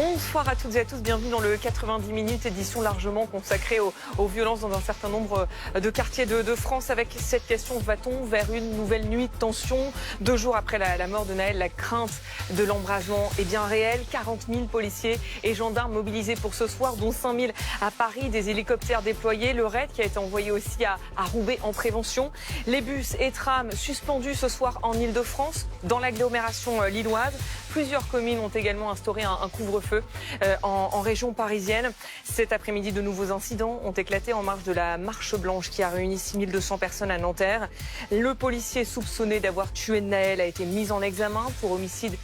Bonsoir à toutes et à tous, bienvenue dans le 90 minutes, édition largement consacrée aux violences dans un certain nombre de quartiers de France. Avec cette question, va-t-on vers une nouvelle nuit de tension? 2 jours après la mort de Nahel, la crainte de l'embrasement est bien réelle. 40 000 policiers et gendarmes mobilisés pour ce soir, dont 5 000 à Paris, des hélicoptères déployés. Le raid qui a été envoyé aussi à Roubaix en prévention. Les bus et trams suspendus ce soir en Ile-de-France, dans l'agglomération lilloise. Plusieurs communes ont également instauré un couvre-feu en région parisienne. Cet après-midi, de nouveaux incidents ont éclaté en marge de la marche blanche qui a réuni 6200 personnes à Nanterre. Le policier soupçonné d'avoir tué Nahel a été mis en examen pour homicide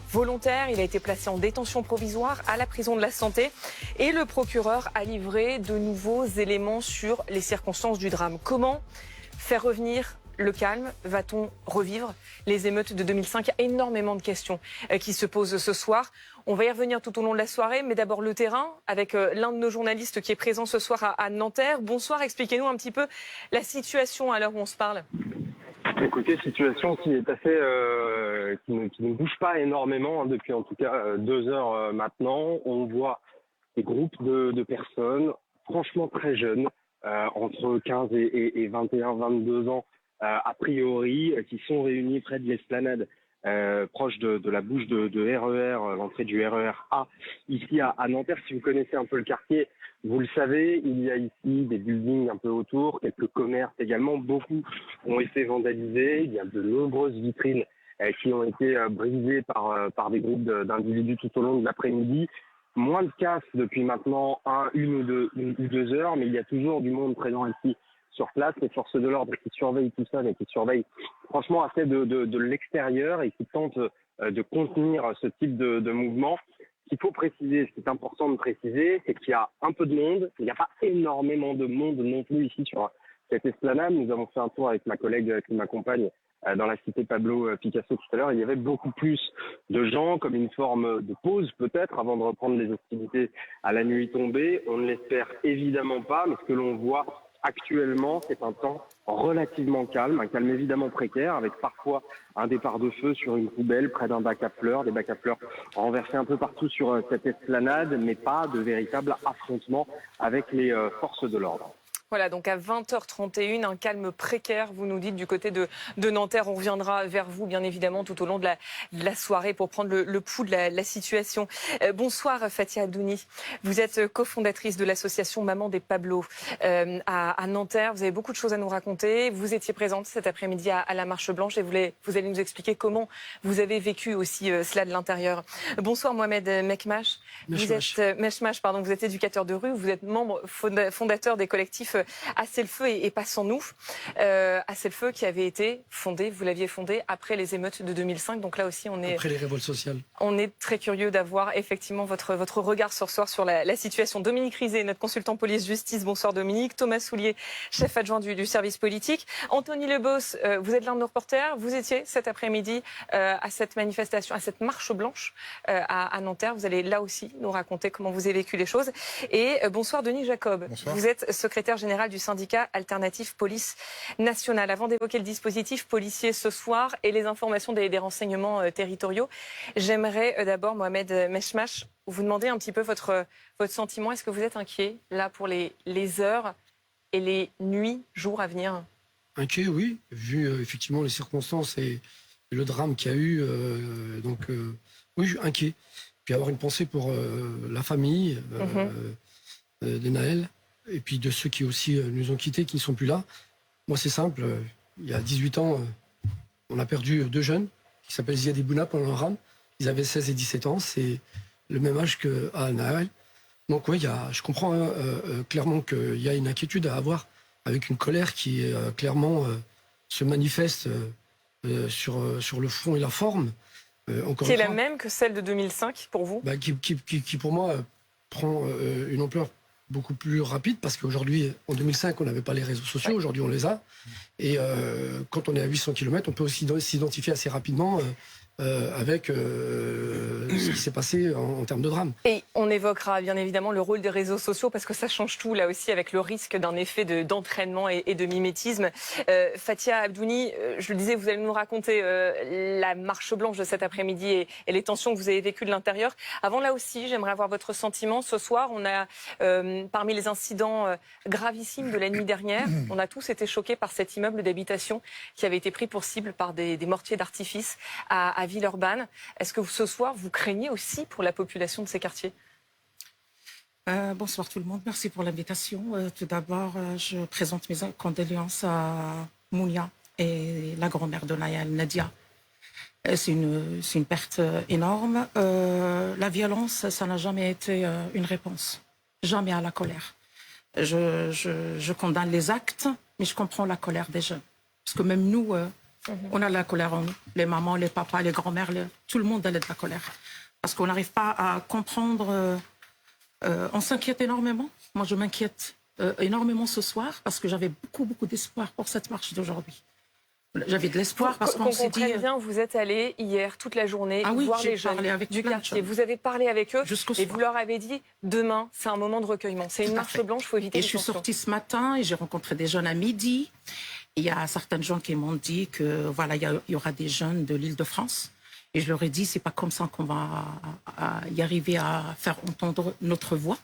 volontaire. Il a été placé en détention provisoire à la prison de la Santé. Et le procureur a livré de nouveaux éléments sur les circonstances du drame. Comment faire revenir le calme? Va-t-on revivre les émeutes de 2005? Il y a énormément de questions qui se posent ce soir. On va y revenir tout au long de la soirée, mais d'abord le terrain avec l'un de nos journalistes qui est présent ce soir à Nanterre. Bonsoir, expliquez-nous un petit peu la situation à l'heure où on se parle. Écoutez, situation qui est assez, qui ne bouge pas énormément depuis en tout cas 2 heures maintenant. On voit des groupes de personnes, franchement très jeunes, entre 15 et 21, 22 ans, a priori, qui sont réunis près de l'esplanade, proche de la bouche de RER, l'entrée du RER A, ici à Nanterre. Si vous connaissez un peu le quartier, vous le savez, il y a ici des buildings un peu autour, quelques commerces également. Beaucoup ont été vandalisés. Il y a de nombreuses vitrines qui ont été brisées par des groupes d'individus tout au long de l'après-midi. Moins de casse depuis maintenant 1 ou 2 heures, mais il y a toujours du monde présent ici sur place, les forces de l'ordre qui surveillent tout ça, mais qui surveillent franchement assez de l'extérieur et qui tentent de contenir ce type de mouvement. Ce qu'il faut préciser, ce qui est important de préciser, c'est qu'il y a un peu de monde. Il n'y a pas énormément de monde non plus ici sur cette esplanade. Nous avons fait un tour avec ma collègue qui m'accompagne dans la cité Pablo Picasso tout à l'heure. Il y avait beaucoup plus de gens, comme une forme de pause peut-être, avant de reprendre les hostilités à la nuit tombée. On ne l'espère évidemment pas, mais ce que l'on voit actuellement, c'est un temps relativement calme, un calme évidemment précaire, avec parfois un départ de feu sur une poubelle près d'un bac à fleurs, des bacs à fleurs renversés un peu partout sur cette esplanade, mais pas de véritable affrontement avec les forces de l'ordre. Voilà, donc à 20h31, un calme précaire, vous nous dites, du côté de Nanterre. On reviendra vers vous, bien évidemment, tout au long de la soirée pour prendre le pouls de la situation. Bonsoir, Fatia Abdouni. Vous êtes cofondatrice de l'association Maman des Pablo à Nanterre. Vous avez beaucoup de choses à nous raconter. Vous étiez présente cet après-midi à la Marche Blanche et vous allez nous expliquer comment vous avez vécu aussi cela de l'intérieur. Bonsoir, Mohamed Mechmash. Vous êtes éducateur de rue, vous êtes membre fondateur des collectifs Assez le feu et Passons nous. Assez le feu qui avait été fondé, vous l'aviez fondé après les émeutes de 2005. Donc là aussi, après les révoltes sociales. On est très curieux d'avoir effectivement votre regard ce soir sur la situation. Dominique Rizet, notre consultant police-justice. Bonsoir Dominique. Thomas Soulier, chef adjoint du service politique. Anthony Lebos, vous êtes l'un de nos reporters. Vous étiez cet après-midi à cette manifestation, à cette marche blanche à Nanterre. Vous allez là aussi nous raconter comment vous avez vécu les choses. Et bonsoir Denis Jacob. Bonsoir. Vous êtes secrétaire général du syndicat Alternative Police Nationale. Avant d'évoquer le dispositif policier ce soir et les informations des renseignements territoriaux, j'aimerais d'abord, Mohamed Mechmash, vous demander un petit peu votre sentiment. Est-ce que vous êtes inquiet là pour les heures et les nuits, jours à venir? Inquiet, oui, vu effectivement les circonstances et le drame qu'il y a eu. Oui, je suis inquiet. Puis avoir une pensée pour la famille de Nahel. Et puis de ceux qui aussi nous ont quittés, qui ne sont plus là. Moi, c'est simple. Il y a 18 ans, on a perdu 2 jeunes qui s'appellent Ziad et Bouna pendant le rame. Ils avaient 16 et 17 ans. C'est le même âge qu'à Nahel. Donc oui, je comprends clairement qu'il y a une inquiétude à avoir avec une colère qui clairement se manifeste sur le fond et la forme. Qui est la même que celle de 2005 pour vous? Qui pour moi prend une ampleur beaucoup plus rapide, parce qu'aujourd'hui, en 2005, on n'avait pas les réseaux sociaux, aujourd'hui on les a. Et quand on est à 800 km, on peut aussi s'identifier assez rapidement avec ce qui s'est passé en termes de drame. Et on évoquera bien évidemment le rôle des réseaux sociaux parce que ça change tout là aussi avec le risque d'un effet d'entraînement et de mimétisme. Fathia Abdouni, je le disais, vous allez nous raconter la marche blanche de cet après-midi et les tensions que vous avez vécues de l'intérieur. Avant là aussi, j'aimerais avoir votre sentiment. Ce soir, on a parmi les incidents gravissimes de la nuit dernière, on a tous été choqués par cet immeuble d'habitation qui avait été pris pour cible par des mortiers d'artifice à Villeurbanne. Est-ce que ce soir, vous craignez aussi pour la population de ces quartiers? Bonsoir tout le monde, merci pour l'invitation. Tout d'abord, je présente mes condoléances à Mounia et la grand-mère de Naya Nadia. C'est une perte énorme. La violence, ça n'a jamais été une réponse, jamais à la colère. Je condamne les actes, mais je comprends la colère des jeunes. Parce que même nous, on a la colère en nous. Les mamans, les papas, les grands-mères, tout le monde a de la colère. Parce qu'on n'arrive pas à comprendre. On s'inquiète énormément. Moi, je m'inquiète énormément ce soir parce que j'avais beaucoup d'espoir pour cette marche d'aujourd'hui. J'avais de l'espoir parce qu'on s'est dit... bien, vous êtes allé hier toute la journée voir les jeunes du quartier. Vous avez parlé avec eux et vous leur avez dit demain, c'est un moment de recueillement. C'est une marche blanche, il faut éviter les tensions. Et je suis sortie ce matin et j'ai rencontré des jeunes à midi. Il y a certaines gens qui m'ont dit que voilà, il y aura des jeunes de l'Île-de-France. Et je leur ai dit, c'est pas comme ça qu'on va y arriver à faire entendre notre voix.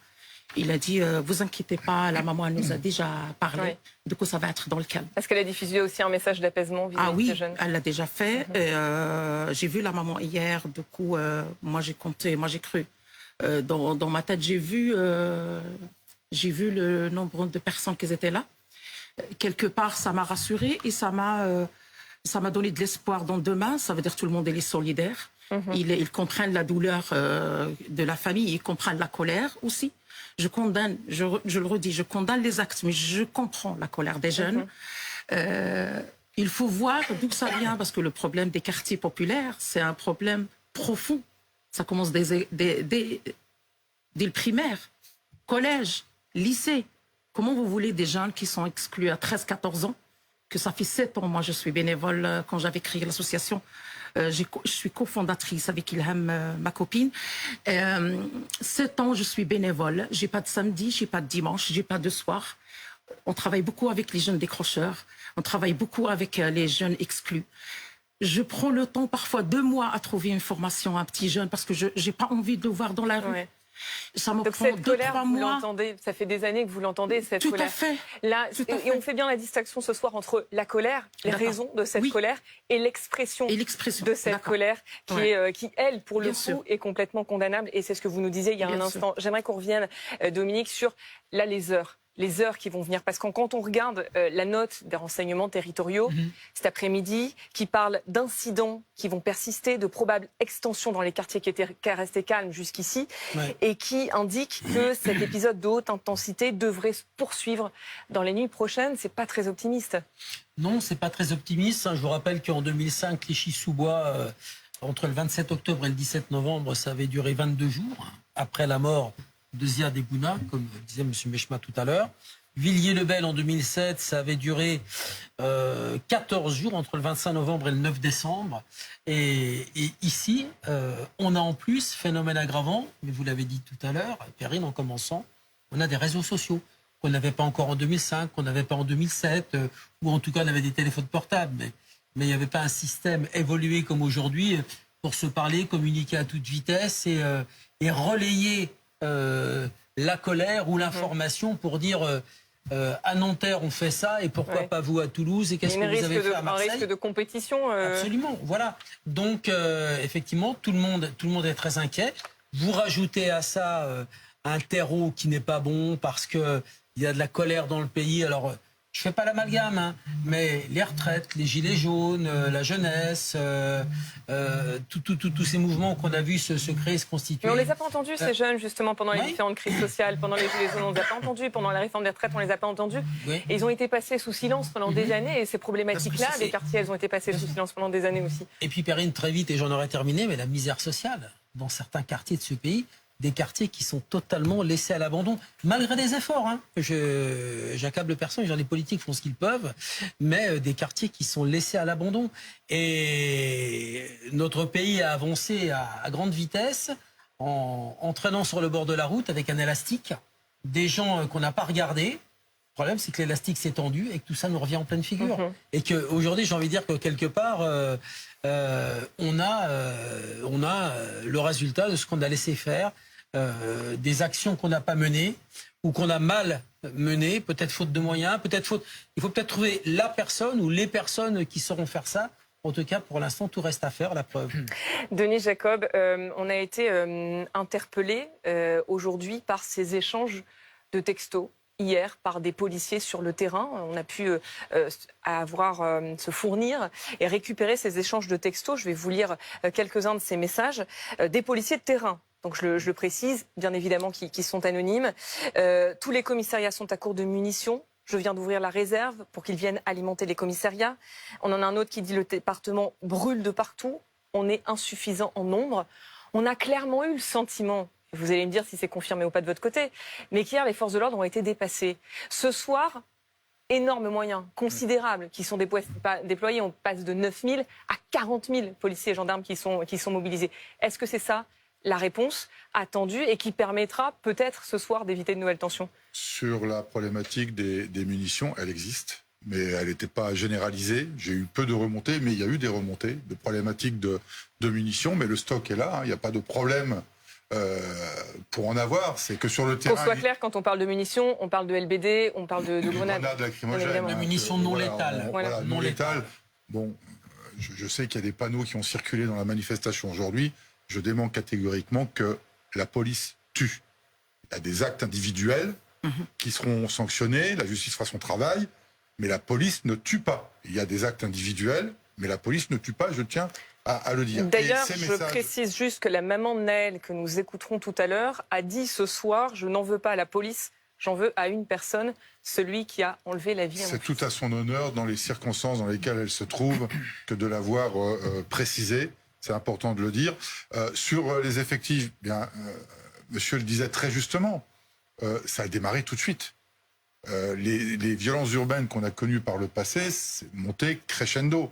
Il a dit, vous inquiétez pas, la maman elle nous a déjà parlé. Du coup, ça va être dans le calme. Est-ce qu'elle a diffusé aussi un message d'apaisement vis-à-vis de ces jeunes? Elle l'a déjà fait. J'ai vu la maman hier. Du coup, moi j'ai compté, moi j'ai cru. Dans ma tête, j'ai vu le nombre de personnes qui étaient là. Quelque part, ça m'a rassurée et ça m'a donné de l'espoir dans demain. Ça veut dire que tout le monde est solidaire. Ils comprennent la douleur de la famille, ils comprennent la colère aussi. Je condamne, je le redis, je condamne les actes, mais je comprends la colère des jeunes. Il faut voir d'où ça vient, parce que le problème des quartiers populaires, c'est un problème profond. Ça commence dès le primaire, collège, lycée. Comment vous voulez des jeunes qui sont exclus à 13-14 ans, que ça fait 7 ans, moi je suis bénévole quand j'avais créé l'association. Je suis cofondatrice avec Ilham, ma copine. 7 ans, je suis bénévole. J'ai pas de samedi, j'ai pas de dimanche, j'ai pas de soir. On travaille beaucoup avec les jeunes décrocheurs. On travaille beaucoup avec les jeunes exclus. Je prends le temps, parfois 2 mois, à trouver une formation à un petit jeune parce que j'ai pas envie de le voir dans la rue. Ouais. Ça me Donc prend cette 2-3 colère, vous mois. l'entendez, ça fait des années que vous l'entendez, cette Tout colère. à fait. Là, Tout à et fait. on fait bien la distinction ce soir entre la colère, les raisons de cette colère et l'expression de cette colère qui, elle, pour le coup, est complètement condamnable. Et c'est ce que vous nous disiez il y a un instant. J'aimerais qu'on revienne, Dominique, sur là, les heures qui vont venir. Parce que quand on regarde la note des renseignements territoriaux cet après-midi, qui parle d'incidents qui vont persister, de probables extensions dans les quartiers qui étaient restés calmes jusqu'ici, et qui indique que cet épisode de haute intensité devrait se poursuivre dans les nuits prochaines, c'est pas très optimiste. Non, c'est pas très optimiste. Je vous rappelle qu'en 2005, Clichy-sous-Bois, entre le 27 octobre et le 17 novembre, ça avait duré 22 jours, après la mort de Ziad Ebouna, comme disait M. Mechma tout à l'heure. Villiers-le-Bel en 2007, ça avait duré 14 jours entre le 25 novembre et le 9 décembre. Et ici, on a en plus, phénomène aggravant, mais vous l'avez dit tout à l'heure, Perrine, en commençant, on a des réseaux sociaux qu'on n'avait pas encore en 2005, qu'on n'avait pas en 2007, ou en tout cas on avait des téléphones portables, mais il n'y avait pas un système évolué comme aujourd'hui pour se parler, communiquer à toute vitesse et relayer la colère ou l'information pour dire à Nanterre on fait ça et pourquoi pas vous à Toulouse et qu'est-ce que vous avez fait à Marseille. Un risque de compétition. Absolument, voilà. Donc effectivement tout le monde est très inquiet. Vous rajoutez à ça un terreau qui n'est pas bon parce que il y a de la colère dans le pays. Alors je fais pas l'amalgame, mais les retraites, les gilets jaunes, la jeunesse, tous ces mouvements qu'on a vus se créer, se constituer. Mais on les a pas entendus, ces jeunes, justement, pendant les différentes crises sociales, pendant les gilets jaunes, on les a pas entendus, pendant la réforme des retraites, on les a pas entendus. Et ils ont été passés sous silence pendant des années, et ces problématiques-là, les quartiers, elles ont été passées sous silence pendant des années aussi. Et puis Perrine, très vite, et j'en aurais terminé, mais la misère sociale dans certains quartiers de ce pays des quartiers qui sont totalement laissés à l'abandon, malgré des efforts. Hein. J'accable personne, les gens des politiques font ce qu'ils peuvent, mais des quartiers qui sont laissés à l'abandon. Et notre pays a avancé à grande vitesse en traînant sur le bord de la route avec un élastique, des gens qu'on n'a pas regardés. Le problème, c'est que l'élastique s'est tendu et que tout ça nous revient en pleine figure. Et qu'aujourd'hui, j'ai envie de dire que quelque part, on a le résultat de ce qu'on a laissé faire, des actions qu'on n'a pas menées ou qu'on a mal menées, peut-être faute de moyens, peut-être faute. Il faut peut-être trouver la personne ou les personnes qui sauront faire ça. En tout cas, pour l'instant, tout reste à faire, la preuve. Denis Jacob, on a été interpellé aujourd'hui par ces échanges de textos hier par des policiers sur le terrain. On a pu se fournir et récupérer ces échanges de textos. Je vais vous lire quelques-uns de ces messages. Des policiers de terrain. Donc je le précise, bien évidemment, qui sont anonymes. Tous les commissariats sont à court de munitions. Je viens d'ouvrir la réserve pour qu'ils viennent alimenter les commissariats. On en a un autre qui dit le département brûle de partout. On est insuffisant en nombre. On a clairement eu le sentiment, vous allez me dire si c'est confirmé ou pas de votre côté, mais qu'hier les forces de l'ordre ont été dépassées. Ce soir, énormes moyens considérables qui sont déployés. On passe de 9 000 à 40 000 policiers et gendarmes qui sont mobilisés. Est-ce que c'est ça la réponse attendue et qui permettra peut-être ce soir d'éviter de nouvelles tensions? Sur la problématique des munitions, elle existe, mais elle n'était pas généralisée. J'ai eu peu de remontées, mais il y a eu des remontées de problématiques de munitions, mais le stock est là, il n'y a pas de problème pour en avoir. C'est que sur le terrain... Qu'on soit clair, quand on parle de munitions, on parle de LBD, on parle de grenades. Grenades lacrymogènes. De munitions non létales. Voilà, non létales. Bon, je sais qu'il y a des panneaux qui ont circulé dans la manifestation aujourd'hui. Je dément catégoriquement que la police tue. Il y a des actes individuels qui seront sanctionnés, la justice fera son travail, mais la police ne tue pas. Il y a des actes individuels, mais la police ne tue pas, je tiens à le dire. D'ailleurs, je précise juste que la maman de Naël, que nous écouterons tout à l'heure, a dit ce soir « Je n'en veux pas à la police, j'en veux à une personne, celui qui a enlevé la vie à mon fils. » C'est tout à son honneur, dans les circonstances dans lesquelles elle se trouve, que de l'avoir précisé. C'est important de le dire. Sur les effectifs, bien, monsieur le disait très justement, ça a démarré tout de suite. Les violences urbaines qu'on a connues par le passé, c'est monté crescendo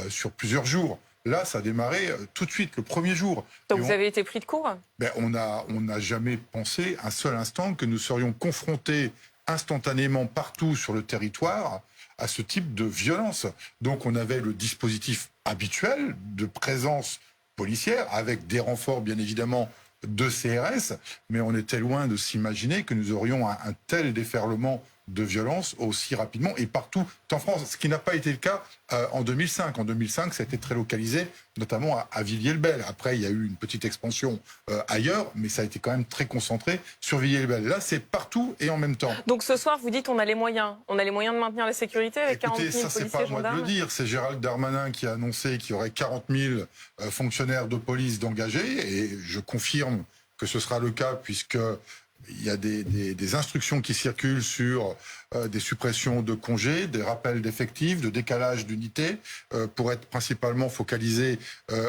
sur plusieurs jours. Là, ça a démarré tout de suite, le premier jour. Donc vous avez été pris de court? On n'a jamais pensé un seul instant que nous serions confrontés instantanément partout sur le territoire à ce type de violence. Donc on avait le dispositif habituel de présence policière avec des renforts bien évidemment de CRS, mais on était loin de s'imaginer que nous aurions un tel déferlement de violence aussi rapidement et partout en France, ce qui n'a pas été le cas en 2005. En 2005, ça a été très localisé, notamment à Villiers-le-Bel. Après, il y a eu une petite expansion ailleurs, mais ça a été quand même très concentré sur Villiers-le-Bel. Là, c'est partout et en même temps. Donc ce soir, vous dites on a les moyens. On a les moyens de maintenir la sécurité avec 40 000 policiers et gendarmes. C'est pas à moi de le dire. C'est Gérald Darmanin qui a annoncé qu'il y aurait 40 000 fonctionnaires de police d'engagés. Et je confirme que ce sera le cas puisque... il y a des instructions qui circulent sur des suppressions de congés, des rappels d'effectifs, de décalage d'unités, pour être principalement focalisés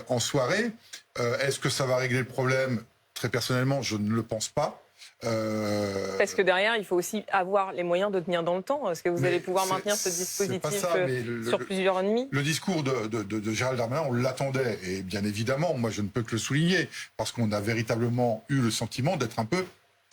en soirée. Est-ce que ça va régler le problème? Très personnellement, je ne le pense pas. Parce que derrière, il faut aussi avoir les moyens de tenir dans le temps. Est-ce que vous allez pouvoir maintenir ce dispositif sur plusieurs nuits? Le discours de Gérald Darmanin, on l'attendait. Et bien évidemment, moi je ne peux que le souligner, parce qu'on a véritablement eu le sentiment d'être un peu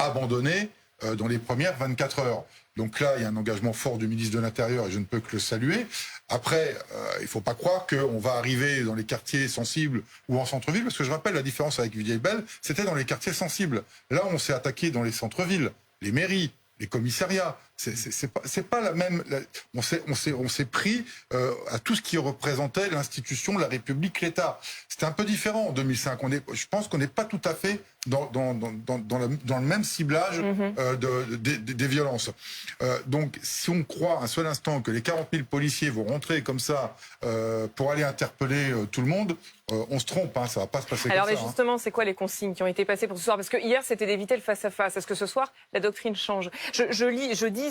abandonné dans les premières 24 heures. Donc là, il y a un engagement fort du ministre de l'Intérieur et je ne peux que le saluer. Après, il ne faut pas croire qu'on va arriver dans les quartiers sensibles ou en centre-ville, parce que je rappelle la différence avec Villiers-le-Bel, c'était dans les quartiers sensibles. Là, on s'est attaqué dans les centres-villes, les mairies, les commissariats. C'est pas la même. On s'est pris à tout ce qui représentait l'institution, la République, l'État. C'était un peu différent en 2005. Je pense qu'on n'est pas tout à fait dans le même ciblage des violences. Donc, si on croit un seul instant que les 40 000 policiers vont rentrer comme ça pour aller interpeller tout le monde, on se trompe. Hein, ça va pas se passer comme ça. Alors, mais justement, c'est quoi les consignes qui ont été passées pour ce soir? Parce que hier, c'était d'éviter le face-à-face. Est-ce que ce soir, la doctrine change? Je dis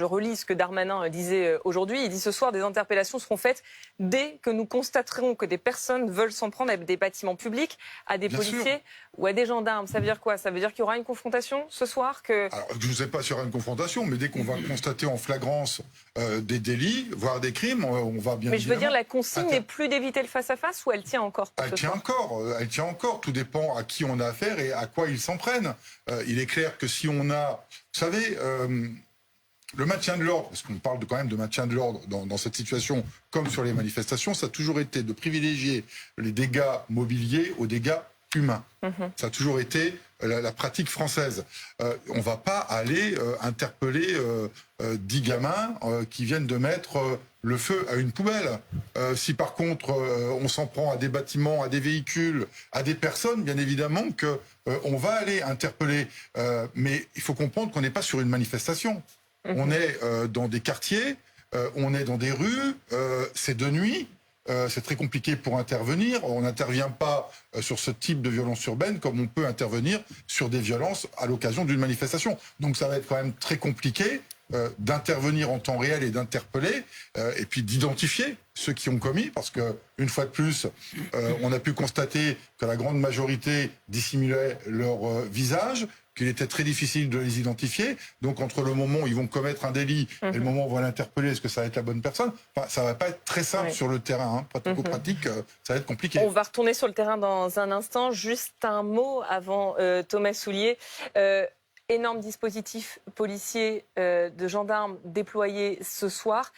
relis ce que Darmanin disait aujourd'hui. Il dit ce soir, des interpellations seront faites dès que nous constaterons que des personnes veulent s'en prendre à des bâtiments publics, à des policiers ou à des gendarmes. Ça veut dire quoi? Ça veut dire qu'il y aura une confrontation ce soir Alors, je ne sais pas s'il y aura une confrontation, mais dès qu'on va constater en flagrance des délits, voire des crimes, on va bien. Mais je veux dire, la consigne n'est plus d'éviter le face-à-face ou elle tient encore? Elle tient encore. Tout dépend à qui on a affaire et à quoi ils s'en prennent. Il est clair que si on a, vous savez, le maintien de l'ordre, parce qu'on parle quand même de maintien de l'ordre dans cette situation, comme sur les manifestations, ça a toujours été de privilégier les dégâts mobiliers aux dégâts humains. Ça a toujours été la pratique française. On ne va pas aller interpeller 10 gamins qui viennent de mettre le feu à une poubelle. Si par contre on s'en prend à des bâtiments, à des véhicules, à des personnes, bien évidemment que on va aller interpeller. Mais il faut comprendre qu'on n'est pas sur une manifestation. On est dans des quartiers, on est dans des rues, c'est de nuit. C'est très compliqué pour intervenir. On n'intervient pas sur ce type de violence urbaine comme on peut intervenir sur des violences à l'occasion d'une manifestation. Donc ça va être quand même très compliqué d'intervenir en temps réel et d'interpeller et puis d'identifier ceux qui ont commis, parce que une fois de plus, on a pu constater que la grande majorité dissimulait leur visage, qu'il était très difficile de les identifier. Donc, entre le moment où ils vont commettre un délit et le moment où on va l'interpeller, est-ce que ça va être la bonne personne? Enfin, ça va pas être très simple sur le terrain. Hein. Pratico-pratique, ça va être compliqué. On va retourner sur le terrain dans un instant. Juste un mot avant Thomas Soulier. Énorme dispositif policier de gendarmes déployés ce soir.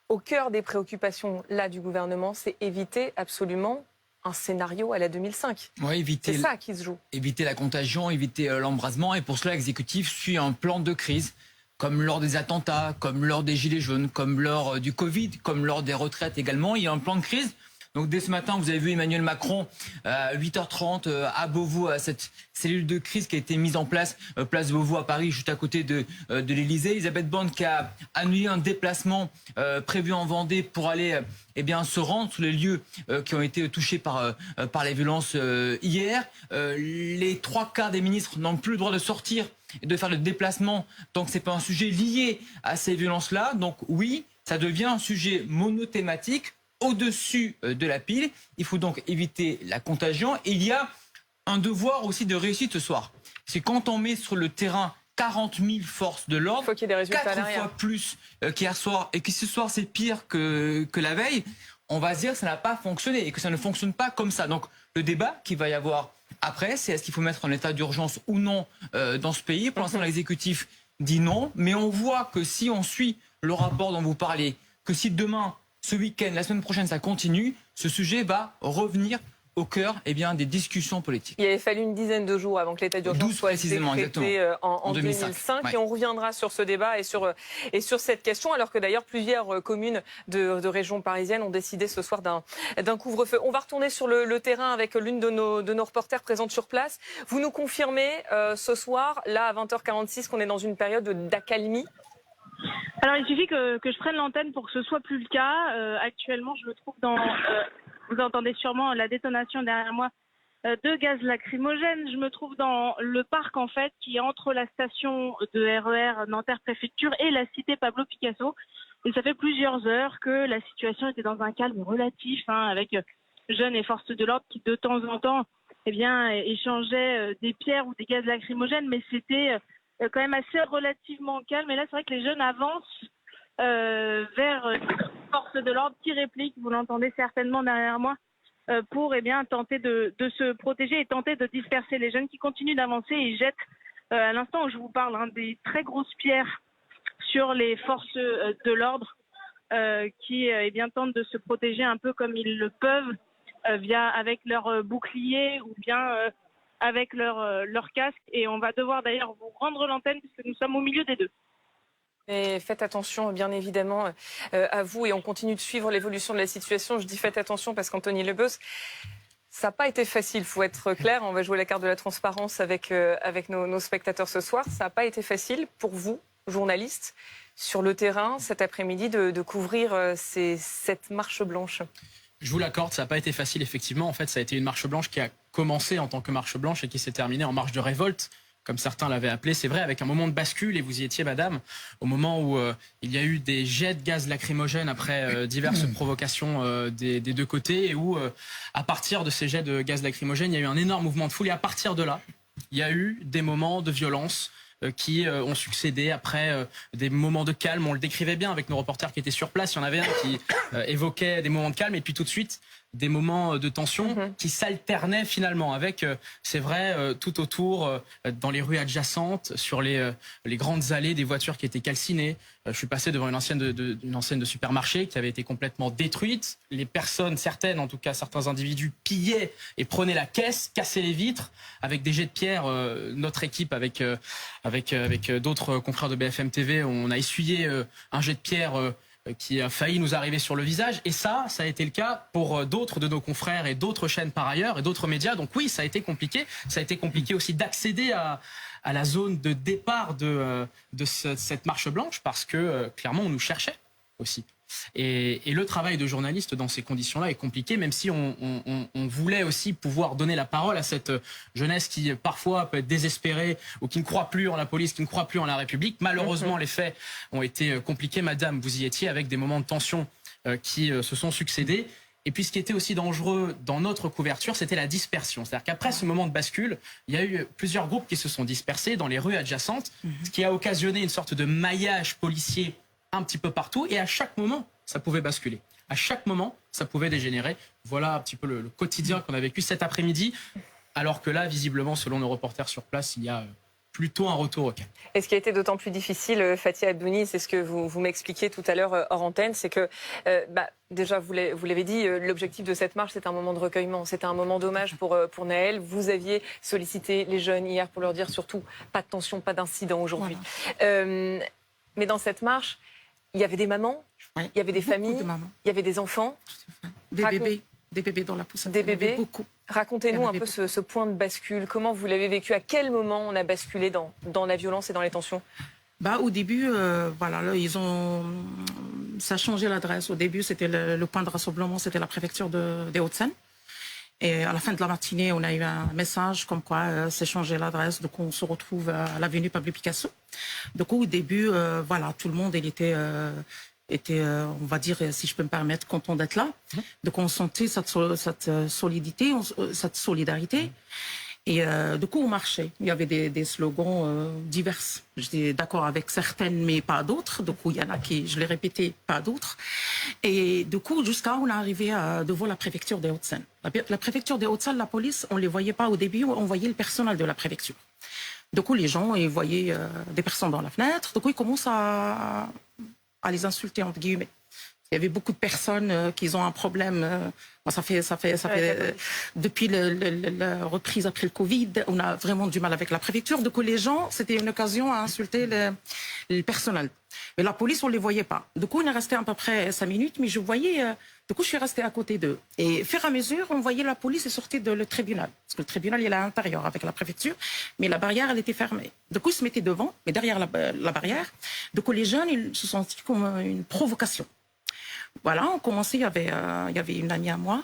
Au cœur des préoccupations là du gouvernement, c'est éviter absolument un scénario à la 2005. Ouais, c'est ça qui se joue. Éviter la contagion, éviter l'embrasement. Et pour cela, l'exécutif suit un plan de crise, comme lors des attentats, comme lors des Gilets jaunes, comme lors du Covid, comme lors des retraites également. Il y a un plan de crise. Donc dès ce matin, vous avez vu Emmanuel Macron à 8h30 à Beauvau, à cette cellule de crise qui a été mise en place, place Beauvau à Paris, juste à côté de l'Élysée. Elisabeth Borne qui a annulé un déplacement prévu en Vendée pour aller se rendre sur les lieux qui ont été touchés par les violences hier. Les 3/4 des ministres n'ont plus le droit de sortir et de faire le déplacement tant que c'est pas un sujet lié à ces violences-là. Donc oui, ça devient un sujet monothématique au-dessus de la pile. Il faut donc éviter la contagion. Et il y a un devoir aussi de réussite ce soir. C'est quand on met sur le terrain 40 000 forces de l'ordre, 4 fois plus qu'hier soir, et que ce soir c'est pire que la veille, on va se dire que ça n'a pas fonctionné et que ça ne fonctionne pas comme ça. Donc le débat qu'il va y avoir après, c'est est-ce qu'il faut mettre en état d'urgence ou non dans ce pays. Pour l'instant, l'exécutif dit non, mais on voit que si on suit le rapport dont vous parlez, que si demain, ce week-end, la semaine prochaine, ça continue, ce sujet va revenir au cœur des discussions politiques. Il avait fallu une dizaine de jours avant que l'état d'urgence soit décrété en 2005. Et on reviendra sur ce débat et sur cette question, alors que d'ailleurs plusieurs communes de région parisienne ont décidé ce soir d'un couvre-feu. On va retourner sur le terrain avec l'une de nos reporters présentes sur place. Vous nous confirmez ce soir, là à 20h46, qu'on est dans une période d'accalmie? Alors il suffit que je prenne l'antenne pour que ce soit plus le cas. Actuellement, je me trouve dans... vous entendez sûrement la détonation derrière moi de gaz lacrymogène. Je me trouve dans le parc en fait qui est entre la station de RER Nanterre Préfecture et la cité Pablo Picasso. Et ça fait plusieurs heures que la situation était dans un calme relatif, avec jeunes et forces de l'ordre qui de temps en temps échangeaient des pierres ou des gaz lacrymogènes, mais c'était quand même assez relativement calme. Et là, c'est vrai que les jeunes avancent vers les forces de l'ordre qui répliquent, vous l'entendez certainement derrière moi, pour tenter de se protéger et tenter de disperser les jeunes qui continuent d'avancer et jettent, à l'instant où je vous parle, des très grosses pierres sur les forces de l'ordre qui tentent de se protéger un peu comme ils le peuvent avec leur bouclier ou bien avec leur casque. Et on va devoir d'ailleurs vous rendre l'antenne puisque nous sommes au milieu des deux. Et faites attention, bien évidemment, à vous. Et on continue de suivre l'évolution de la situation. Je dis faites attention parce qu'Anthony Lebeus, ça n'a pas été facile, il faut être clair. On va jouer la carte de la transparence avec nos spectateurs ce soir. Ça n'a pas été facile pour vous, journalistes, sur le terrain cet après-midi, de couvrir cette marche blanche. Je vous l'accorde, ça n'a pas été facile, effectivement. En fait, ça a été une marche blanche qui a commencé en tant que marche blanche et qui s'est terminée en marche de révolte comme certains l'avaient appelé, c'est vrai, avec un moment de bascule, et vous y étiez, madame, au moment où il y a eu des jets de gaz lacrymogènes après diverses provocations des deux côtés, et où, à partir de ces jets de gaz lacrymogènes, il y a eu un énorme mouvement de foule, et à partir de là, il y a eu des moments de violence qui ont succédé après des moments de calme. On le décrivait bien avec nos reporters qui étaient sur place. Il y en avait un qui évoquait des moments de calme, et puis tout de suite, des moments de tension qui s'alternaient finalement avec, c'est vrai, tout autour, dans les rues adjacentes, sur les grandes allées, des voitures qui étaient calcinées. Je suis passé devant une enseigne de supermarché qui avait été complètement détruite. Les personnes, certaines, en tout cas certains individus, pillaient et prenaient la caisse, cassaient les vitres avec des jets de pierre. Notre équipe avec d'autres confrères de BFM TV, on a essuyé un jet de pierre qui a failli nous arriver sur le visage. Et ça a été le cas pour d'autres de nos confrères et d'autres chaînes par ailleurs et d'autres médias. Donc oui, ça a été compliqué. Ça a été compliqué aussi d'accéder à la zone de départ de cette marche blanche parce que clairement, on nous cherchait aussi. Et le travail de journaliste dans ces conditions-là est compliqué, même si on voulait aussi pouvoir donner la parole à cette jeunesse qui parfois peut être désespérée ou qui ne croit plus en la police, qui ne croit plus en la République. Malheureusement, les faits ont été compliqués. Madame, vous y étiez avec des moments de tension qui se sont succédés. Et puis ce qui était aussi dangereux dans notre couverture, c'était la dispersion. C'est-à-dire qu'après ce moment de bascule, il y a eu plusieurs groupes qui se sont dispersés dans les rues adjacentes, ce qui a occasionné une sorte de maillage policier un petit peu partout, et à chaque moment, ça pouvait basculer. À chaque moment, ça pouvait dégénérer. Voilà un petit peu le quotidien qu'on a vécu cet après-midi, alors que là, visiblement, selon nos reporters sur place, il y a plutôt un retour au calme. Et ce qui a été d'autant plus difficile, Fathia Abdouni, c'est ce que vous m'expliquiez tout à l'heure hors antenne, c'est que, déjà, vous l'avez dit, l'objectif de cette marche, c'est un moment de recueillement, c'est un moment d'hommage pour Nahel. Vous aviez sollicité les jeunes hier pour leur dire surtout pas de tension, pas d'incident aujourd'hui. Voilà. Mais dans cette marche, il y avait des mamans, il y avait des familles, il y avait des enfants. Des bébés dans la poussette. Des bébés. Beaucoup. Racontez-nous un peu ce point de bascule. Comment vous l'avez vécu? À quel moment on a basculé dans la violence et dans les tensions? Au début, ça a changé l'adresse. Au début, c'était le point de rassemblement, c'était la préfecture des Hauts-de-Seine. Et à la fin de la matinée, on a eu un message comme quoi c'est changé l'adresse. Donc on se retrouve à l'avenue Pablo Picasso. Donc au début, tout le monde était, on va dire, si je peux me permettre, content d'être là. Donc on sentait cette solidité, cette solidarité. Et du coup, on marchait. Il y avait des slogans divers. J'étais d'accord avec certaines, mais pas d'autres. Du coup, il y en a qui, je l'ai répété, pas d'autres. Et du coup, jusqu'à on est arrivé devant la préfecture des Hauts-de-Seine. La préfecture des Hauts-de-Seine, la police, on ne les voyait pas au début, on voyait le personnel de la préfecture. Du coup, les gens, ils voyaient des personnes dans la fenêtre. Du coup, ils commencent à les insulter, entre guillemets. Il y avait beaucoup de personnes qui ont un problème. Ça fait depuis la reprise après le Covid, on a vraiment du mal avec la préfecture. Du coup, les gens, c'était une occasion à insulter le personnel. Mais la police, on ne les voyait pas. Du coup, on est resté à peu près 5 minutes, mais je voyais. Du coup, je suis restée à côté d'eux. Et au fur et à mesure, on voyait la police sortir le tribunal. Parce que le tribunal, il est à l'intérieur avec la préfecture, mais la barrière, elle était fermée. Du coup, ils se mettaient devant, mais derrière la barrière. Du coup, les jeunes, ils se sentent comme une provocation. Voilà, on commençait, il y avait une amie à moi,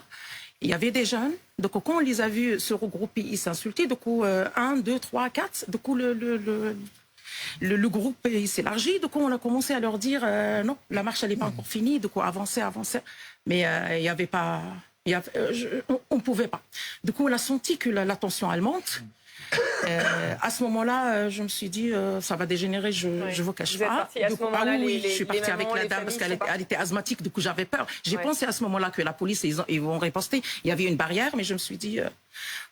il y avait des jeunes, donc quand on les a vus se regrouper, ils s'insultaient, du coup 1, 2, 3, 4, du coup le groupe s'élargit, du coup on a commencé à leur dire non, la marche elle n'est pas encore finie, du coup avancer, mais il n'y avait pas, on ne pouvait pas. Du coup on a senti que la tension elle monte. À ce moment-là, je me suis dit, ça va dégénérer, je ne vous cache pas. Je suis partie avec la dame parce qu'elle était asthmatique, du coup j'avais peur. J'ai pensé à ce moment-là que la police, ils vont riposter. Il y avait une barrière, mais je me suis dit,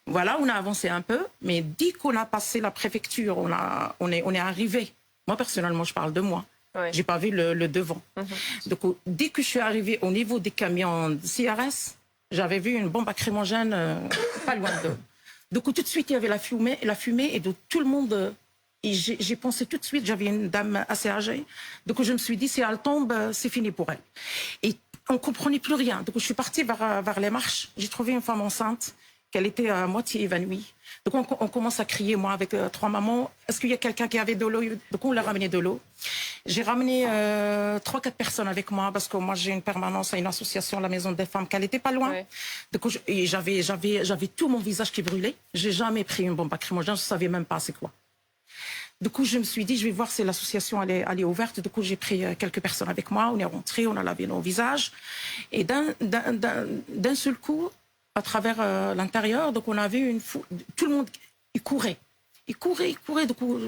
voilà, on a avancé un peu, mais dès qu'on a passé la préfecture, on est arrivé. Moi, personnellement, je parle de moi. J'ai pas vu le devant. Donc, dès que je suis arrivée au niveau des camions de CRS, j'avais vu une bombe lacrymogène pas loin d'eux. Donc tout de suite, il y avait la fumée et de tout le monde. Et j'ai pensé tout de suite, j'avais une dame assez âgée. Donc je me suis dit, si elle tombe, c'est fini pour elle. Et on ne comprenait plus rien. Donc je suis partie vers les marches. J'ai trouvé une femme enceinte, qu'elle était à moitié évanouie. Donc on commence à crier, moi, avec 3 mamans. Est-ce qu'il y a quelqu'un qui avait de l'eau? Donc on l'a ramené de l'eau. J'ai ramené 3-4 personnes avec moi parce que moi j'ai une permanence à une association, la Maison des Femmes, qu'elle n'était pas loin. Donc j'avais tout mon visage qui brûlait. J'ai jamais pris une bombe lacrymogène, je savais même pas c'est quoi. Du coup, je me suis dit, je vais voir si l'association elle est ouverte. Du coup, j'ai pris quelques personnes avec moi. On est rentrés, on a lavé nos visages. Et d'un seul coup, à travers l'intérieur, donc on avait une foule. Tout le monde, il courait. Il courait. Du coup,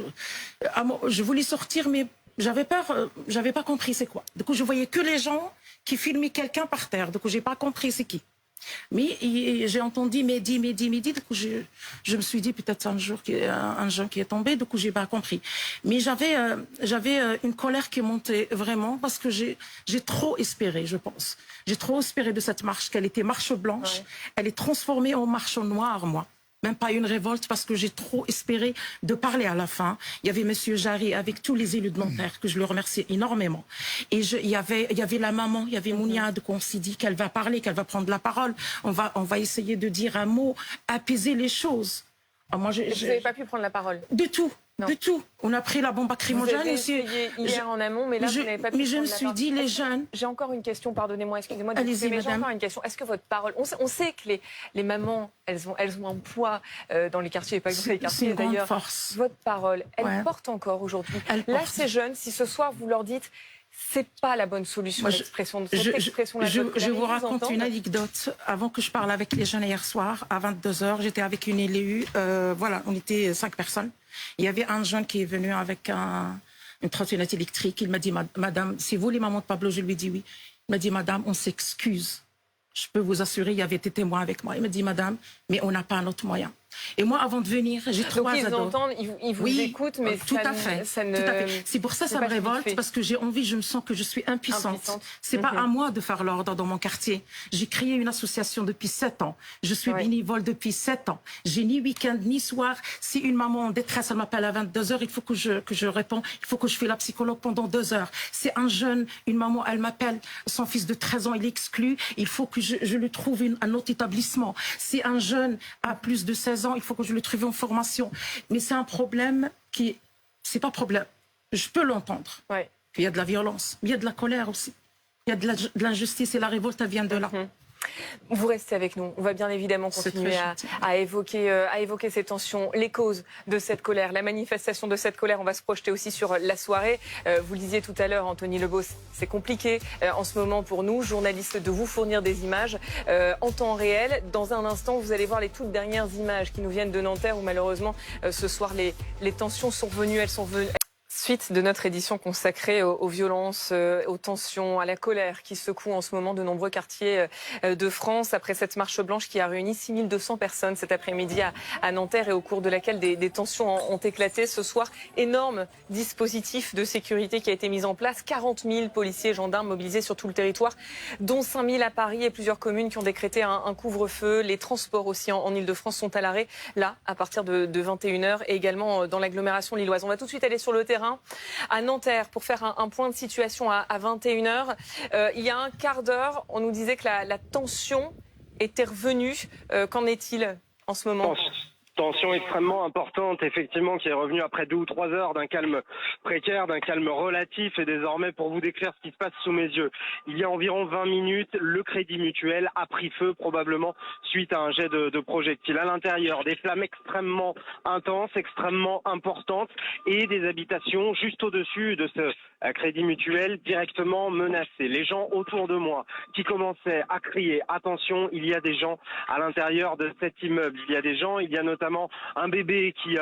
je voulais sortir, mais j'avais peur. J'avais pas compris c'est quoi. Du coup, je voyais que les gens qui filmaient quelqu'un par terre. Du coup, j'ai pas compris c'est qui. Mais j'ai entendu Mehdi. Du coup, je me suis dit peut-être un jeune qui est tombé. Du coup, j'ai pas compris. Mais j'avais une colère qui montait vraiment parce que j'ai trop espéré, je pense. J'ai trop espéré de cette marche, qu'elle était marche blanche. Ouais. Elle est transformée en marche noire, moi. Même pas une révolte parce que j'ai trop espéré de parler à la fin. Il y avait Monsieur Jarry avec tous les élus de Nanterre que je le remercie énormément. Et il y avait la maman, il y avait Mouniade qu'on s'est dit qu'elle va parler, qu'elle va prendre la parole. On va essayer de dire un mot, apaiser les choses. Alors moi, vous n'avez pas pu prendre la parole? Du tout. Non. De tout. On a pris la bombe lacrymogène. Vous avez essayé hier en amont, mais là, vous n'avez pas pu prendre la parole. Mais je me suis dit, les jeunes... J'ai encore une question, pardonnez-moi, excusez-moi. Allez-y, madame. J'ai encore une question. Est-ce que votre parole... On sait que les mamans, elles ont un poids dans les quartiers, et pas que dans les quartiers d'ailleurs. Force. Votre parole, elle porte encore aujourd'hui. Là, ces jeunes, si ce soir, vous leur dites... C'est pas la bonne solution, l'expression de cette expression-là. Je vous raconte une anecdote. Avant que je parle avec les jeunes hier soir, à 22h, j'étais avec une élue. Voilà, on était 5 personnes. Il y avait un jeune qui est venu avec une trottinette électrique. Il m'a dit, madame, c'est vous les mamans de Pablo? Je lui ai dit oui. Il m'a dit, madame, on s'excuse. Je peux vous assurer, il y avait des témoins avec moi. Il m'a dit, madame, mais on n'a pas un autre moyen. Et moi, avant de venir, j'ai 3 ados. Ils entendent, ils vous écoutent, mais tout à fait. C'est pour ça que ça me révolte, parce que j'ai envie, je me sens que je suis impuissante. C'est pas à moi de faire l'ordre dans mon quartier. J'ai créé une association depuis 7 ans. Je suis bénévole depuis 7 ans. J'ai ni week-end, ni soir. Si une maman en détresse, elle m'appelle à 22h, il faut que je réponds. Il faut que je fais la psychologue pendant 2 heures. C'est un jeune, une maman, elle m'appelle, son fils de 13 ans, il est exclu. Il faut que je lui trouve un autre établissement. C'est un jeune à plus de 16 ans, il faut que je le trouve en formation. Mais c'est un problème c'est pas problème. Je peux l'entendre. Ouais. Il y a de la violence, mais il y a de la colère aussi. Il y a de l'injustice et la révolte, elle vient de là. Vous restez avec nous. On va bien évidemment continuer à évoquer ces tensions, les causes de cette colère, la manifestation de cette colère. On va se projeter aussi sur la soirée. Vous le disiez tout à l'heure, Anthony Lebos, c'est compliqué en ce moment pour nous, journalistes, de vous fournir des images en temps réel. Dans un instant, vous allez voir les toutes dernières images qui nous viennent de Nanterre où malheureusement ce soir les tensions sont venues, elles sont venues. Suite de notre édition consacrée aux violences, aux tensions, à la colère qui secoue en ce moment de nombreux quartiers de France après cette marche blanche qui a réuni 6200 personnes cet après-midi à Nanterre et au cours de laquelle des tensions ont éclaté. Ce soir, énorme dispositif de sécurité qui a été mis en place. 40 000 policiers et gendarmes mobilisés sur tout le territoire, dont 5 000 à Paris et plusieurs communes qui ont décrété un couvre-feu. Les transports aussi en Ile-de-France sont à l'arrêt, là, à partir de 21h et également dans l'agglomération lilloise. On va tout de suite aller sur le terrain à Nanterre pour faire un point de situation à 21h. Il y a un quart d'heure, on nous disait que la tension était revenue. Qu'en est-il en ce moment ? Tension extrêmement importante, effectivement, qui est revenue après 2 ou 3 heures d'un calme précaire, d'un calme relatif. Et désormais, pour vous décrire ce qui se passe sous mes yeux, il y a environ 20 minutes, le Crédit Mutuel a pris feu, probablement suite à un jet de projectiles. À l'intérieur, des flammes extrêmement intenses, extrêmement importantes, et des habitations juste au-dessus de ce Crédit Mutuel directement menacées. Les gens autour de moi qui commençaient à crier « Attention, il y a des gens à l'intérieur de cet immeuble. Il y a des gens, il y a notamment un bébé qui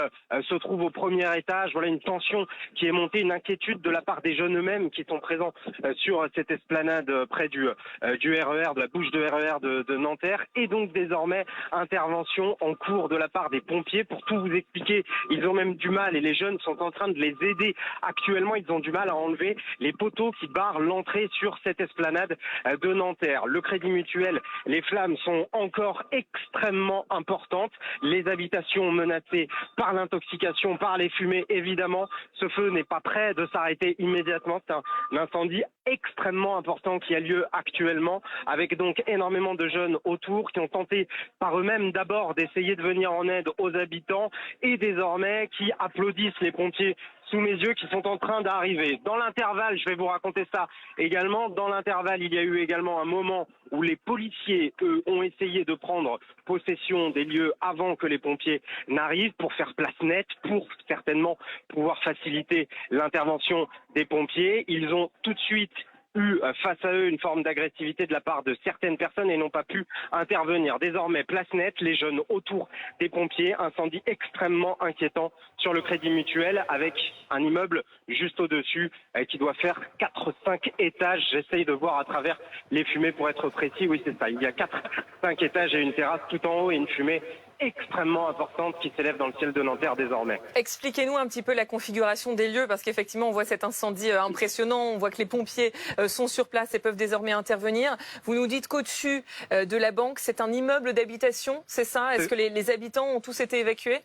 se trouve au premier étage. » Voilà une tension qui est montée, une inquiétude de la part des jeunes eux-mêmes qui sont présents sur cette esplanade près du RER, de la bouche de RER de Nanterre. Et donc désormais, intervention en cours de la part des pompiers. Pour tout vous expliquer, ils ont même du mal, et les jeunes sont en train de les aider. Actuellement, ils ont du mal à enlever les poteaux qui barrent l'entrée sur cette esplanade de Nanterre. Le Crédit Mutuel, les flammes sont encore extrêmement importantes. Les habitations menacées par l'intoxication, par les fumées, évidemment. Ce feu n'est pas prêt de s'arrêter immédiatement. C'est un incendie extrêmement important qui a lieu actuellement, avec donc énormément de jeunes autour qui ont tenté par eux-mêmes d'abord d'essayer de venir en aide aux habitants et désormais qui applaudissent les pompiers sous mes yeux qui sont en train d'arriver. Dans l'intervalle, je vais vous raconter ça également, dans l'intervalle, il y a eu également un moment où les policiers, eux, ont essayé de prendre possession des lieux avant que les pompiers n'arrivent pour faire place nette, pour certainement pouvoir faciliter l'intervention des pompiers. Ils ont tout de suite eu face à eux une forme d'agressivité de la part de certaines personnes et n'ont pas pu intervenir. Désormais, place nette, les jeunes autour des pompiers, incendie extrêmement inquiétant sur le Crédit Mutuel avec un immeuble juste au-dessus qui doit faire 4-5 étages. J'essaye de voir à travers les fumées pour être précis. Oui, c'est ça. Il y a 4-5 étages et une terrasse tout en haut et une fumée extrêmement importante qui s'élève dans le ciel de Nanterre désormais. Expliquez-nous un petit peu la configuration des lieux, parce qu'effectivement on voit cet incendie impressionnant, on voit que les pompiers sont sur place et peuvent désormais intervenir. Vous nous dites qu'au-dessus de la banque, c'est un immeuble d'habitation, c'est ça? Est-ce que les habitants ont tous été évacués?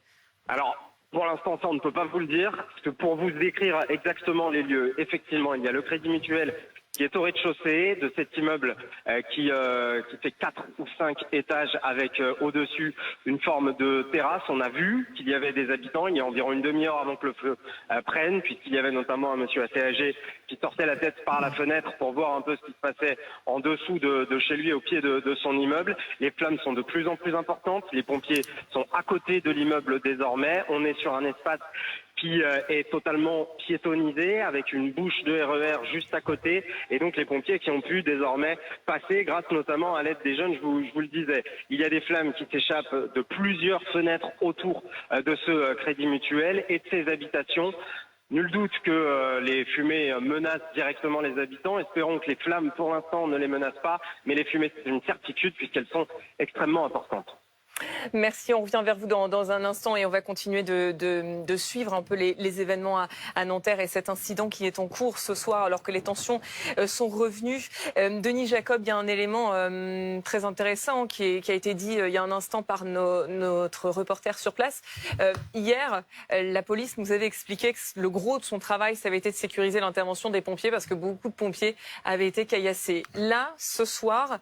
Alors, pour l'instant, ça, on ne peut pas vous le dire, parce que pour vous décrire exactement les lieux, effectivement, il y a le Crédit Mutuel qui est au rez-de-chaussée de cet immeuble qui fait 4 ou 5 étages avec au-dessus une forme de terrasse. On a vu qu'il y avait des habitants il y a environ une demi-heure avant que le feu prenne, puisqu'il y avait notamment un monsieur assez âgé qui sortait la tête par la fenêtre pour voir un peu ce qui se passait en dessous de chez lui, au pied de son immeuble. Les flammes sont de plus en plus importantes. Les pompiers sont à côté de l'immeuble désormais. On est sur un espace qui est totalement piétonnisé avec une bouche de RER juste à côté et donc les pompiers qui ont pu désormais passer grâce notamment à l'aide des jeunes, je vous le disais. Il y a des flammes qui s'échappent de plusieurs fenêtres autour de ce Crédit Mutuel et de ces habitations. Nul doute que les fumées menacent directement les habitants. Espérons que les flammes pour l'instant ne les menacent pas, mais les fumées c'est une certitude puisqu'elles sont extrêmement importantes. Merci, on revient vers vous dans un instant et on va continuer de suivre un peu les événements à Nanterre et cet incident qui est en cours ce soir alors que les tensions sont revenues. Denis Jacob, il y a un élément très intéressant qui a été dit il y a un instant par notre reporter sur place. Hier, la police nous avait expliqué que le gros de son travail, ça avait été de sécuriser l'intervention des pompiers parce que beaucoup de pompiers avaient été caillassés. Là, ce soir,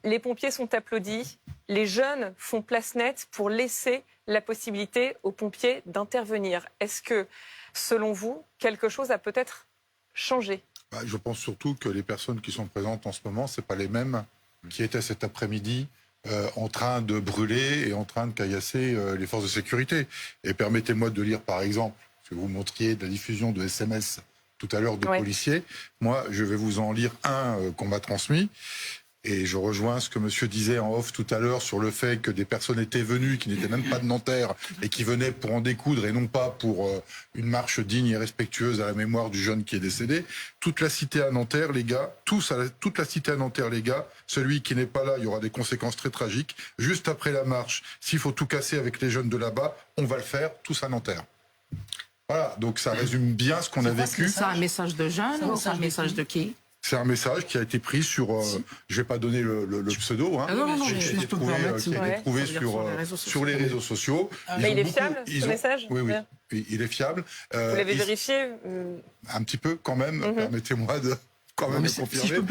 les pompiers sont applaudis, les jeunes font place nette pour laisser la possibilité aux pompiers d'intervenir. Est-ce que, selon vous, quelque chose a peut-être changé? Je pense surtout que les personnes qui sont présentes en ce moment, ce n'est pas les mêmes qui étaient cet après-midi en train de brûler et en train de caillasser les forces de sécurité. Et permettez-moi de lire, par exemple, si vous montriez de la diffusion de SMS tout à l'heure de policiers. Moi, je vais vous en lire un qu'on m'a transmis. Et je rejoins ce que monsieur disait en off tout à l'heure sur le fait que des personnes étaient venues qui n'étaient même pas de Nanterre et qui venaient pour en découdre et non pas pour une marche digne et respectueuse à la mémoire du jeune qui est décédé. Toute la cité à Nanterre, les gars, toute la cité à Nanterre, les gars, celui qui n'est pas là, il y aura des conséquences très tragiques. Juste après la marche, s'il faut tout casser avec les jeunes de là-bas, on va le faire, tous à Nanterre. Voilà, donc ça résume bien ce qu'on a vécu. C'est un message de jeunes ou c'est un message de qui? C'est un message qui a été pris sur, je vais pas donner le pseudo, hein, qui a été trouvé sur les réseaux sociaux. Mais il est fiable, ce message? Oui, il est fiable. Vous l'avez vérifié? Un petit peu quand même, permettez-moi de... Quand même confirmer. Si je peux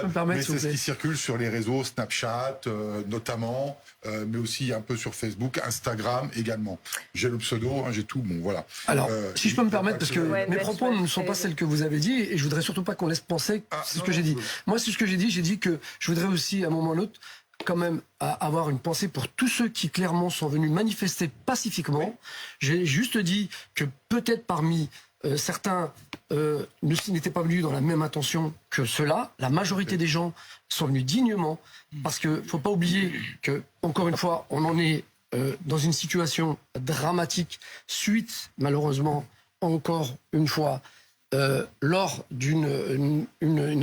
me permettre, mais c'est ce qui circule sur les réseaux, Snapchat notamment, mais aussi un peu sur Facebook, Instagram également. J'ai le pseudo, j'ai tout, bon voilà. Alors, si je peux me permettre, parce que mes propos ne sont pas celles que vous avez dit, et je voudrais surtout pas qu'on laisse penser que c'est ce que j'ai dit. Moi, c'est ce que j'ai dit que je voudrais aussi, à un moment ou à un autre, quand même avoir une pensée pour tous ceux qui clairement sont venus manifester pacifiquement. Oui. J'ai juste dit que peut-être parmi certains n'étaient pas venus dans la même intention que ceux-là. La majorité des gens sont venus dignement, parce qu'il ne faut pas oublier que, encore une fois, on en est dans une situation dramatique suite, malheureusement, encore une fois, lors d'une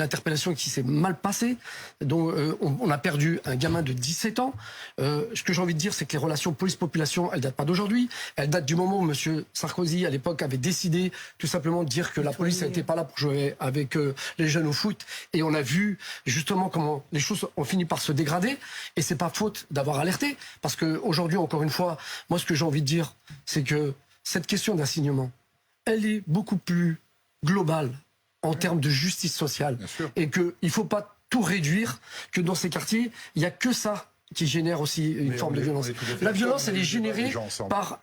interpellation qui s'est mal passée, dont on a perdu un gamin de 17 ans. Ce que j'ai envie de dire, c'est que les relations police-population, elles datent pas d'aujourd'hui. Elles datent du moment où M. Sarkozy, à l'époque, avait décidé tout simplement de dire que la police n'était pas là pour jouer avec les jeunes au foot. Et on a vu justement comment les choses ont fini par se dégrader. Et c'est pas faute d'avoir alerté. Parce qu'aujourd'hui, encore une fois, moi, ce que j'ai envie de dire, c'est que cette question d'assignement, elle est beaucoup plus global en termes de justice sociale et qu'il ne faut pas tout réduire, que dans ces quartiers, il n'y a que ça qui génère aussi une forme de violence. La violence, elle est générée par...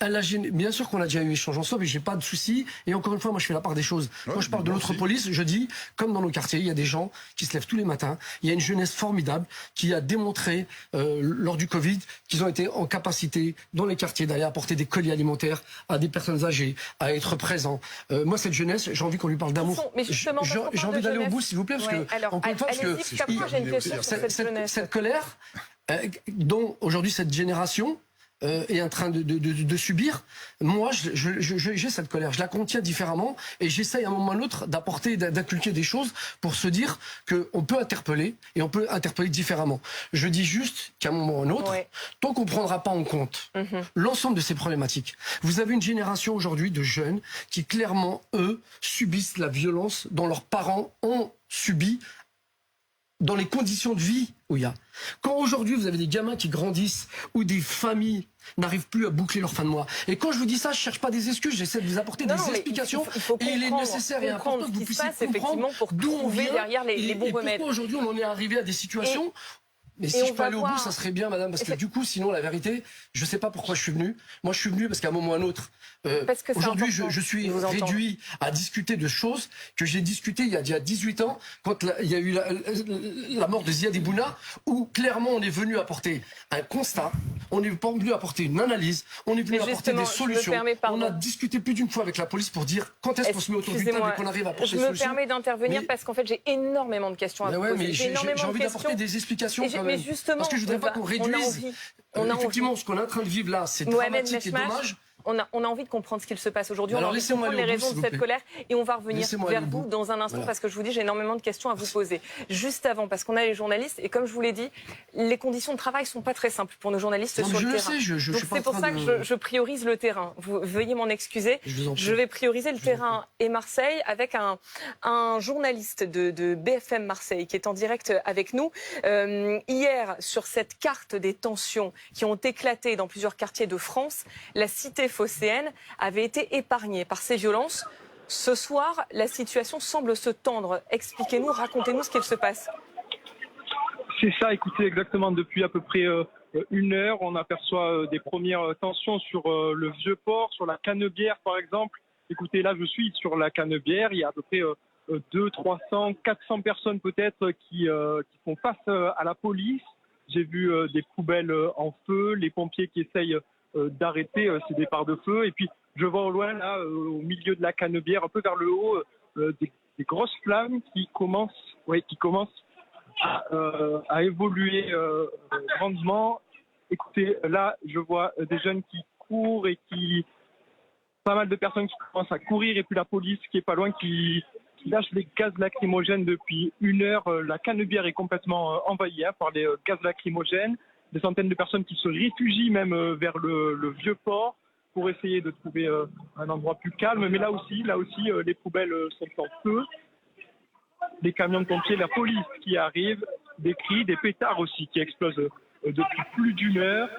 Bien sûr qu'on a déjà eu échange ensemble et j'ai pas de souci. Et encore une fois, moi, je fais la part des choses. Quand je parle de l'autre police, je dis, comme dans nos quartiers, il y a des gens qui se lèvent tous les matins. Il y a une jeunesse formidable qui a démontré, lors du Covid, qu'ils ont été en capacité, dans les quartiers, d'aller apporter des colis alimentaires à des personnes âgées, à être présents. Moi, cette jeunesse, j'ai envie qu'on lui parle d'amour. J'ai envie d'aller au bout, s'il vous plaît, parce que, encore une fois, cette colère, dont aujourd'hui cette génération est en train de subir, moi j'ai cette colère, je la contiens différemment et j'essaye à un moment ou à un autre d'apporter, d'inculquer des choses pour se dire qu'on peut interpeller et on peut interpeller différemment. Je dis juste qu'à un moment ou à un autre, tant qu'on ne prendra pas en compte l'ensemble de ces problématiques, vous avez une génération aujourd'hui de jeunes qui clairement, eux, subissent la violence dont leurs parents ont subi dans les conditions de vie où il y a. Quand aujourd'hui vous avez des gamins qui grandissent ou des familles n'arrivent plus à boucler leur fin de mois. Et quand je vous dis ça, je cherche pas des excuses, j'essaie de vous apporter des explications. Et il est nécessaire et important que vous puissiez comprendre d'où on vient derrière les bons remèdes. Pourquoi aujourd'hui on en est arrivé à des situations. Mais si je peux aller au bout, ça serait bien, madame, parce que du coup, sinon, la vérité, je sais pas pourquoi je suis venu. Moi, je suis venu parce qu'à un moment ou à un autre, aujourd'hui, je suis réduit à discuter de choses que j'ai discutées il y a déjà 18 ans, quand il y a eu la mort de Ziad Bouna, où clairement, on est venu apporter un constat, on n'est pas venu apporter une analyse, on est venu apporter des solutions. On a discuté plus d'une fois avec la police pour dire quand est-ce qu'on se met autour du table et qu'on arrive à apporter des solutions. Je me permets d'intervenir parce qu'en fait, j'ai énormément de questions à vous poser. Mais j'ai envie d'apporter des explications quand même. Parce que je voudrais pas qu'on réduise. Effectivement, ce qu'on est en train de vivre là, c'est dramatique et dommage. On a envie de comprendre ce qu'il se passe aujourd'hui. On a envie de comprendre les raisons de cette colère et on va revenir vers vous dans un instant parce que je vous dis, j'ai énormément de questions à vous poser. Juste avant, parce qu'on a les journalistes et comme je vous l'ai dit, les conditions de travail sont pas très simples pour nos journalistes sur le terrain. Donc c'est pour ça que je priorise le terrain. Vous veuillez m'en excuser. Je vais prioriser le terrain et Marseille avec un journaliste de BFM Marseille qui est en direct avec nous. Hier, sur cette carte des tensions qui ont éclaté dans plusieurs quartiers de France, la cité phocéenne avait été épargnée par ces violences. Ce soir, la situation semble se tendre. Expliquez-nous, racontez-nous ce qu'il se passe. C'est ça, écoutez, exactement. Depuis à peu près 1 heure, on aperçoit des premières tensions sur le Vieux-Port, sur la Canebière par exemple. Écoutez, là je suis sur la Canebière, il y a à peu près 200, 300, 400 personnes peut-être qui font face à la police. J'ai vu des poubelles en feu, les pompiers qui essayent d'arrêter ces départs de feu. Et puis, je vois au loin, là, au milieu de la Canebière, un peu vers le haut, des grosses flammes qui commencent à évoluer grandement. Écoutez, là, je vois des jeunes qui courent et pas mal de personnes qui commencent à courir et puis la police qui est pas loin qui lâche les gaz lacrymogènes depuis 1 heure. La Canebière est complètement envahie par les gaz lacrymogènes. Des centaines de personnes qui se réfugient même vers le Vieux-Port pour essayer de trouver un endroit plus calme. Mais là aussi, les poubelles sont en feu. Des camions de pompiers, la police qui arrive, des cris, des pétards aussi qui explosent depuis plus d'1 heure.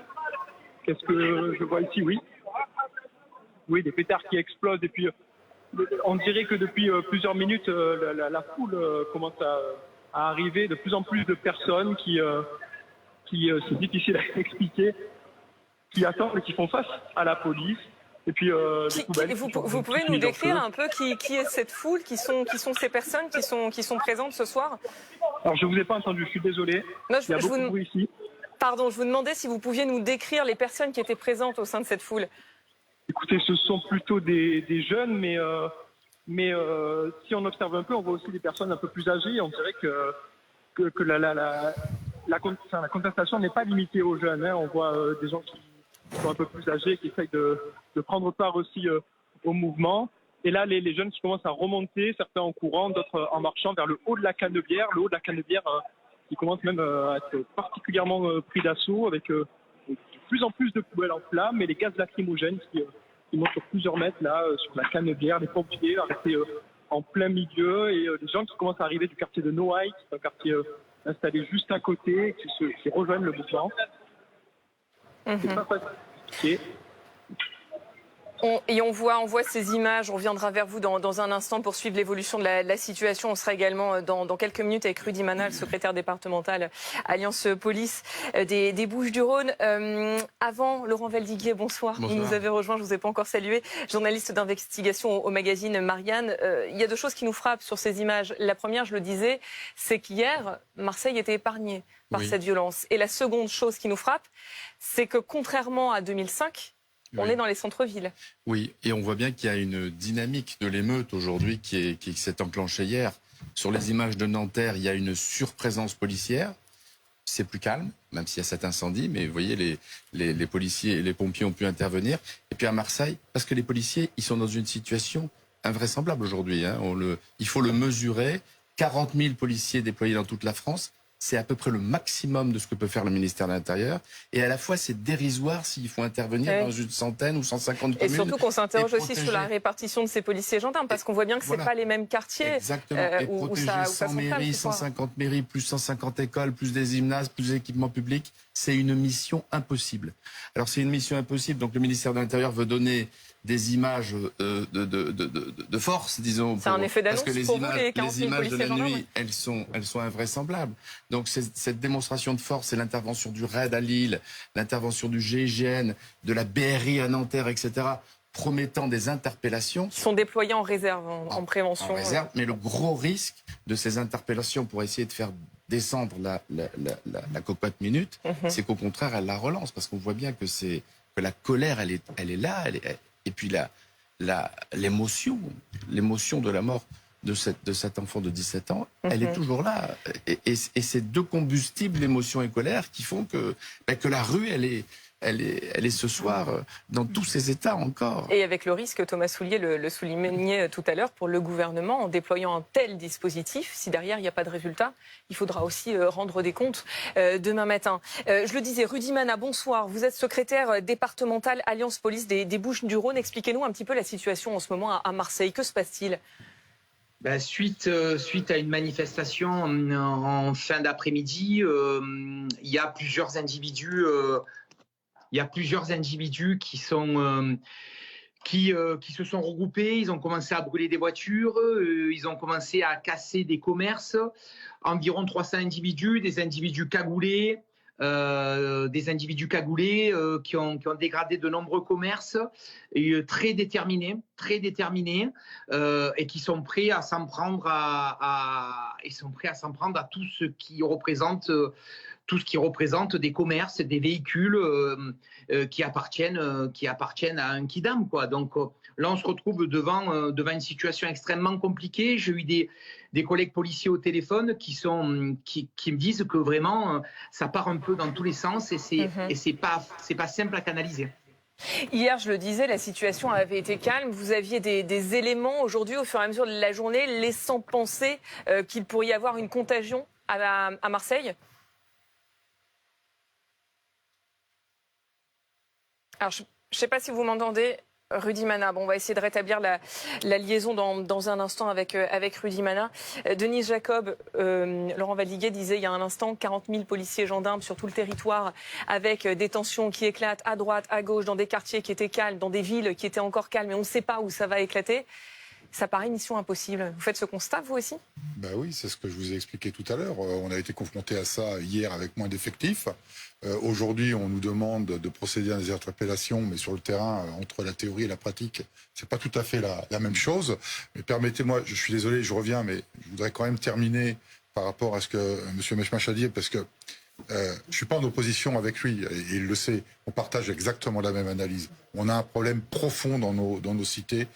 Qu'est-ce que je vois ici? Oui, des pétards qui explosent. Et puis, on dirait que depuis plusieurs minutes, la foule commence à arriver. De plus en plus de personnes qui c'est difficile à expliquer, qui attendent et qui font face à la police. Et puis, vous pouvez nous décrire un peu qui est cette foule, qui sont ces personnes qui sont présentes ce soir? Alors, je ne vous ai pas entendu, je suis désolé. Non, il y a beaucoup de bruit ici. Pardon, je vous demandais si vous pouviez nous décrire les personnes qui étaient présentes au sein de cette foule. Écoutez, ce sont plutôt des jeunes, mais si on observe un peu, on voit aussi des personnes un peu plus âgées. On dirait que la contestation n'est pas limitée aux jeunes. On voit des gens qui sont un peu plus âgés, qui essayent de prendre part aussi au mouvement. Et là, les jeunes qui commencent à remonter, certains en courant, d'autres en marchant vers le haut de la Canebière. Le haut de la Canebière qui commence même à être particulièrement pris d'assaut avec de plus en plus de poubelles en flammes et les gaz lacrymogènes qui montent sur plusieurs mètres là sur la Canebière. Les pompiers arrêtés en plein milieu et les gens qui commencent à arriver du quartier de Noailles, qui est un quartier installé juste à côté, qui rejoignent le mouvement. C'est pas facile. On voit ces images, on reviendra vers vous dans un instant pour suivre l'évolution de la situation. On sera également dans quelques minutes avec Rudy Mana, le secrétaire départemental Alliance Police des Bouches-du-Rhône. Avant, Laurent Valdiguier, bonsoir. Bonsoir. Vous nous avez rejoint, je ne vous ai pas encore salué. Journaliste d'investigation au magazine Marianne. Il y a deux choses qui nous frappent sur ces images. La première, je le disais, c'est qu'hier, Marseille était épargnée par cette violence. Et la seconde chose qui nous frappe, c'est que contrairement à 2005, on est dans les centres-villes. Oui, et on voit bien qu'il y a une dynamique de l'émeute aujourd'hui qui s'est enclenchée hier. Sur les images de Nanterre, il y a une surprésence policière. C'est plus calme, même s'il y a cet incendie, mais vous voyez, les policiers et les pompiers ont pu intervenir. Et puis à Marseille, parce que les policiers, ils sont dans une situation invraisemblable aujourd'hui. Hein. Il faut le mesurer. 40 000 policiers déployés dans toute la France. C'est à peu près le maximum de ce que peut faire le ministère de l'Intérieur. Et à la fois, c'est dérisoire s'il faut intervenir dans une centaine ou 150 communes. Et surtout qu'on s'interroge aussi sur la répartition de ces policiers et gendarmes, parce qu'on voit bien que ce n'est pas les mêmes quartiers. Exactement. Et protéger 100 mairies, 150 mairies, plus 150 écoles, plus des gymnases, plus des équipements publics, c'est une mission impossible. Alors c'est une mission impossible, donc le ministère de l'Intérieur veut donner des images de force, disons. C'est un effet d'annonce parce que pour vous, les 40 000 images de la gendarmes. nuit, elles sont invraisemblables. Donc cette démonstration de force, c'est l'intervention du RAID à Lille, l'intervention du GIGN, de la BRI à Nanterre, etc., promettant des interpellations. Qui sont déployés en réserve, en prévention. En réserve, mais le gros risque de ces interpellations pour essayer de faire descendre la cocotte minute, c'est qu'au contraire, elle la relance, parce qu'on voit bien que la colère, elle est là, et puis l'émotion de la mort de cet enfant de 17 ans, elle est toujours là. Et c'est deux combustibles, l'émotion et colère, qui font que la rue, elle est ce soir dans tous ses états encore. Et avec le risque, Thomas Soulier le soulignait tout à l'heure, pour le gouvernement, en déployant un tel dispositif, si derrière il n'y a pas de résultat, il faudra aussi rendre des comptes demain matin. Je le disais, Rudy Mana, bonsoir. Vous êtes secrétaire départemental Alliance Police des Bouches-du-Rhône. Expliquez-nous un petit peu la situation en ce moment à Marseille. Que se passe-t-il ? Suite à une manifestation en fin d'après-midi, il y a plusieurs individus qui se sont regroupés, ils ont commencé à brûler des voitures, ils ont commencé à casser des commerces, environ 300 individus, des individus cagoulés qui ont dégradé de nombreux commerces, très déterminés, et qui sont prêts à s'en prendre à tout ce qui représente des commerces, des véhicules qui appartiennent à un kidam, quoi. Donc là, on se retrouve devant une situation extrêmement compliquée. J'ai eu des collègues policiers au téléphone qui me disent que vraiment ça part un peu dans tous les sens et c'est pas simple à canaliser. Hier, je le disais, la situation avait été calme. Vous aviez des éléments aujourd'hui, au fur et à mesure de la journée, laissant penser qu'il pourrait y avoir une contagion à Marseille. Alors, je ne sais pas si vous m'entendez, Rudy Mana. Bon, on va essayer de rétablir la liaison dans un instant avec Rudy Mana. Denise Jacob, Laurent Valdiguier disait il y a un instant 40 000 policiers et gendarmes sur tout le territoire, avec des tensions qui éclatent à droite, à gauche, dans des quartiers qui étaient calmes, dans des villes qui étaient encore calmes, et on ne sait pas où ça va éclater. Ça paraît une mission impossible. Vous faites ce constat, vous aussi ? Oui, c'est ce que je vous ai expliqué tout à l'heure. On a été confronté à ça hier avec moins d'effectifs. Aujourd'hui, on nous demande de procéder à des interpellations, mais sur le terrain, entre la théorie et la pratique, c'est pas tout à fait la même chose. Mais permettez-moi, je suis désolé, je reviens, mais je voudrais quand même terminer par rapport à ce que M. Mechmach a dit, parce que je suis pas en opposition avec lui, et il le sait. On partage exactement la même analyse. On a un problème profond dans nos cités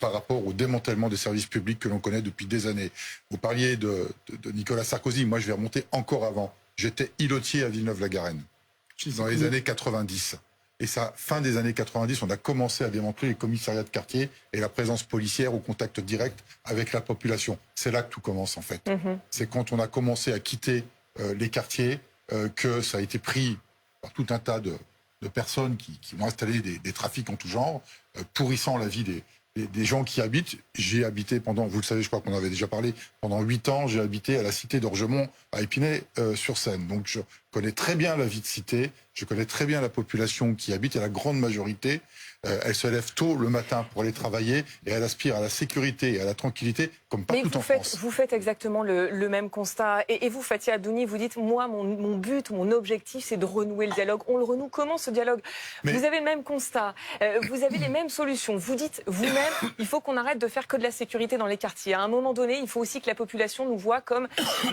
par rapport au démantèlement des services publics que l'on connaît depuis des années. Vous parliez de Nicolas Sarkozy. Moi, je vais remonter encore avant. J'étais îlotier à Villeneuve-la-Garenne dans les années 90. Et ça, fin des années 90, on a commencé à démanteler les commissariats de quartier et la présence policière au contact direct avec la population. C'est là que tout commence, en fait. C'est quand on a commencé à quitter les quartiers que ça a été pris par tout un tas de personnes qui ont installé des trafics en tout genre, pourrissant la vie des gens qui habitent. J'ai habité pendant, vous le savez, je crois qu'on en avait déjà parlé, pendant 8 ans, j'ai habité à la cité d'Orgemont, à Épinay-sur-Seine. Donc je connais très bien la vie de cité, je connais très bien la population qui habite, et la grande majorité elle se lève tôt le matin pour aller travailler et elle aspire à la sécurité et à la tranquillité comme partout en France. Vous faites exactement le même constat. Et vous, Fathia Adouni, vous dites, moi, mon but, mon objectif, c'est de renouer le dialogue. On le renoue comment, ce dialogue? Vous avez le même constat, vous avez les mêmes solutions. Vous dites vous-même, il faut qu'on arrête de faire que de la sécurité dans les quartiers. À un moment donné, il faut aussi que la population nous voit comme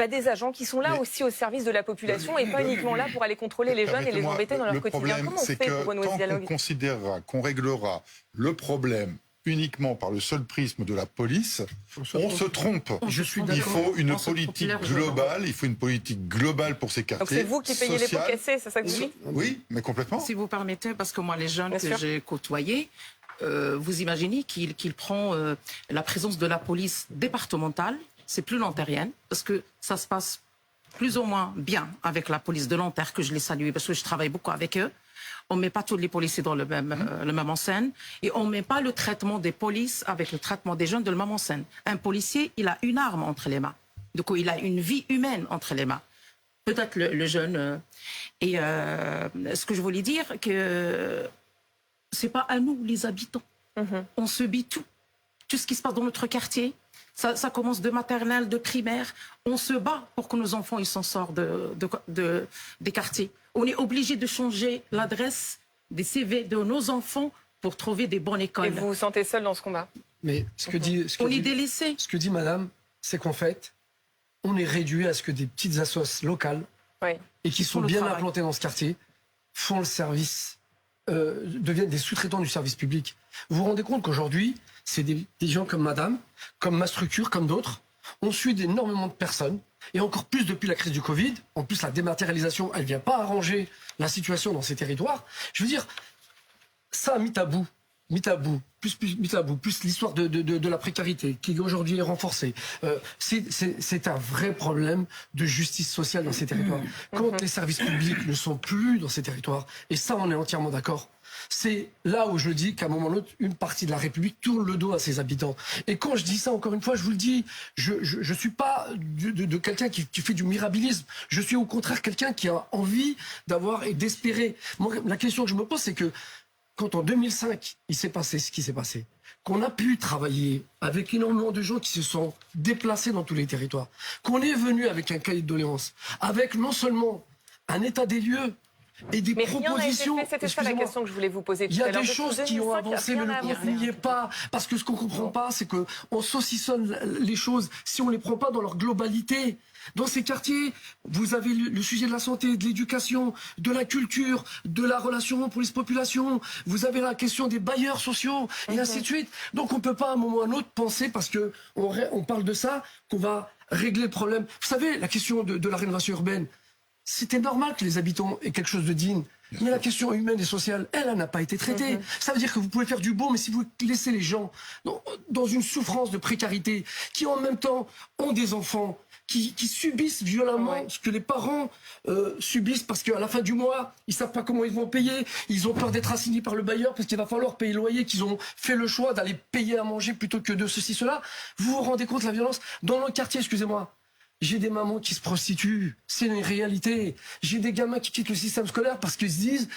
des agents qui sont là aussi au service de la population et pas uniquement là pour aller contrôler les jeunes et les embêter dans leur quotidien. Comment on fait pour renouer ce dialogue? Tant qu'on considérera qu'on réglera le problème uniquement par le seul prisme de la police, on se trompe. Il faut une politique globale, il faut une politique globale pour ces quartiers. Donc c'est vous qui payez les pots cassés, c'est ça que vous dites? Oui, mais complètement. Si vous permettez, parce que moi, les jeunes que j'ai côtoyés, vous imaginez qu'il prend la présence de la police départementale, c'est plus lantérienne, parce que ça se passe plus ou moins bien avec la police de Nanterre, que je les salue, parce que je travaille beaucoup avec eux. On ne met pas tous les policiers dans le même enseigne et on ne met pas le traitement des polices avec le traitement des jeunes de la même enseigne. Un policier, il a une arme entre les mains. Du coup, il a une vie humaine entre les mains. Peut-être le jeune. Et ce que je voulais dire, que c'est pas à nous, les habitants. On subit tout. Tout ce qui se passe dans notre quartier. Ça commence de maternelle, de primaire. On se bat pour que nos enfants ils s'en sortent des quartiers. On est obligé de changer l'adresse des CV de nos enfants pour trouver des bonnes écoles. Et vous vous sentez seul dans ce combat? Mais on est délaissé. Ce que dit madame, c'est qu'en fait, on est réduit à ce que des petites assos locales, et qui sont bien implantées dans ce quartier, font le service, deviennent des sous-traitants du service public. Vous vous rendez compte qu'aujourd'hui, c'est des gens comme madame, comme ma structure, comme d'autres, on suit énormément de personnes, et encore plus depuis la crise du Covid. En plus, la dématérialisation, elle ne vient pas arranger la situation dans ces territoires. Je veux dire, ça, mis à bout, plus l'histoire de la précarité qui aujourd'hui est renforcée. C'est un vrai problème de justice sociale dans ces territoires. Quand les services publics ne sont plus dans ces territoires, et ça, on est entièrement d'accord, c'est là où je dis qu'à un moment ou l'autre, une partie de la République tourne le dos à ses habitants. Et quand je dis ça, encore une fois, je vous le dis, je suis pas de quelqu'un qui fait du mirabilisme. Je suis au contraire quelqu'un qui a envie d'avoir et d'espérer. Moi, la question que je me pose, c'est que quand en 2005, il s'est passé ce qui s'est passé, qu'on a pu travailler avec énormément de gens qui se sont déplacés dans tous les territoires, qu'on est venu avec un cahier de doléances, avec non seulement un état des lieux, et des propositions. C'était ça la question que je voulais vous poser tout à l'heure. Il y a des choses qui ont avancé, mais le compte n'y est pas. Parce que ce qu'on ne comprend pas, c'est qu'on saucissonne les choses si on ne les prend pas dans leur globalité. Dans ces quartiers, vous avez le sujet de la santé, de l'éducation, de la culture, de la relation police-population. Vous avez la question des bailleurs sociaux, et ainsi de suite. Donc on ne peut pas à un moment ou à un autre penser, parce qu'on parle de ça, qu'on va régler le problème. Vous savez, la question de la rénovation urbaine, c'était normal que les habitants aient quelque chose de digne. Mais la question humaine et sociale, elle n'a pas été traitée. Ça veut dire que vous pouvez faire du beau, mais si vous laissez les gens dans une souffrance de précarité, qui en même temps ont des enfants, qui subissent violemment ce que les parents subissent, parce qu'à la fin du mois, ils ne savent pas comment ils vont payer, ils ont peur d'être assignés par le bailleur, parce qu'il va falloir payer le loyer, qu'ils ont fait le choix d'aller payer à manger plutôt que de ceci, cela. Vous vous rendez compte de la violence dans le quartier, excusez-moi. J'ai des mamans qui se prostituent, c'est une réalité. J'ai des gamins qui quittent le système scolaire parce qu'ils se disent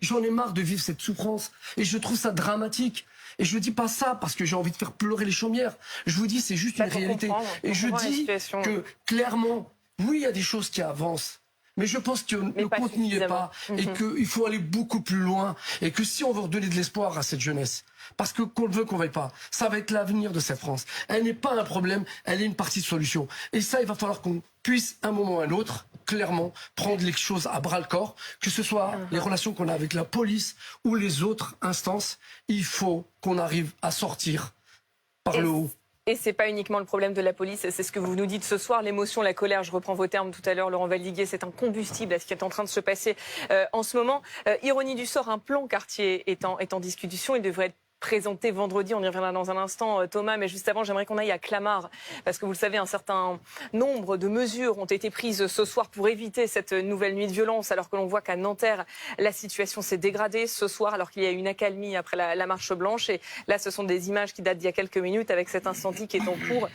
j'en ai marre de vivre cette souffrance. Et je trouve ça dramatique. Et je ne dis pas ça parce que j'ai envie de faire pleurer les chaumières. Je vous dis c'est juste une réalité. Et je dis que clairement, oui, il y a des choses qui avancent. Mais je pense que le compte n'y est pas. Et qu'il faut aller beaucoup plus loin. Et que si on veut redonner de l'espoir à cette jeunesse, parce que qu'on le veut, qu'on ne veuille pas, ça va être l'avenir de cette France. Elle n'est pas un problème, elle est une partie de solution. Et ça, il va falloir qu'on puisse, un moment ou un autre, clairement, prendre les choses à bras-le-corps, que ce soit les relations qu'on a avec la police ou les autres instances. Il faut qu'on arrive à sortir par le haut. Et ce n'est pas uniquement le problème de la police, c'est ce que vous nous dites ce soir, l'émotion, la colère, je reprends vos termes tout à l'heure, Laurent Valdiguier, c'est un combustible à ce qui est en train de se passer en ce moment. Ironie du sort, un plan quartier est en discussion, il devrait être présenté vendredi. On y reviendra dans un instant, Thomas. Mais juste avant, j'aimerais qu'on aille à Clamart. Parce que vous le savez, un certain nombre de mesures ont été prises ce soir pour éviter cette nouvelle nuit de violence. Alors que l'on voit qu'à Nanterre, la situation s'est dégradée ce soir, alors qu'il y a eu une accalmie après la marche blanche. Et là, ce sont des images qui datent d'il y a quelques minutes avec cet incendie qui est en cours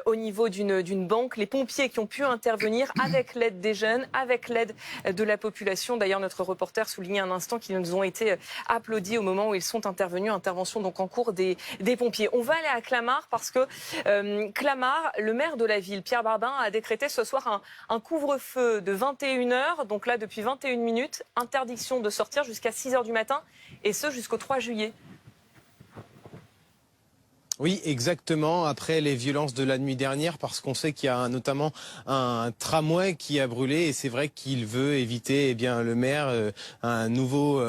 au niveau d'une banque. Les pompiers qui ont pu intervenir avec l'aide des jeunes, avec l'aide de la population. D'ailleurs, notre reporter soulignait un instant qu'ils nous ont été applaudis au moment où ils sont intervenus. Intervention donc en cours des pompiers. On va aller à Clamart parce que Clamart, le maire de la ville, Pierre Barbin, a décrété ce soir un couvre-feu de 21h. Donc là, depuis 21 minutes, interdiction de sortir jusqu'à 6h du matin et ce jusqu'au 3 juillet. Oui, exactement. Après les violences de la nuit dernière, parce qu'on sait qu'il y a notamment un tramway qui a brûlé et c'est vrai qu'il veut éviter, le maire, un nouveau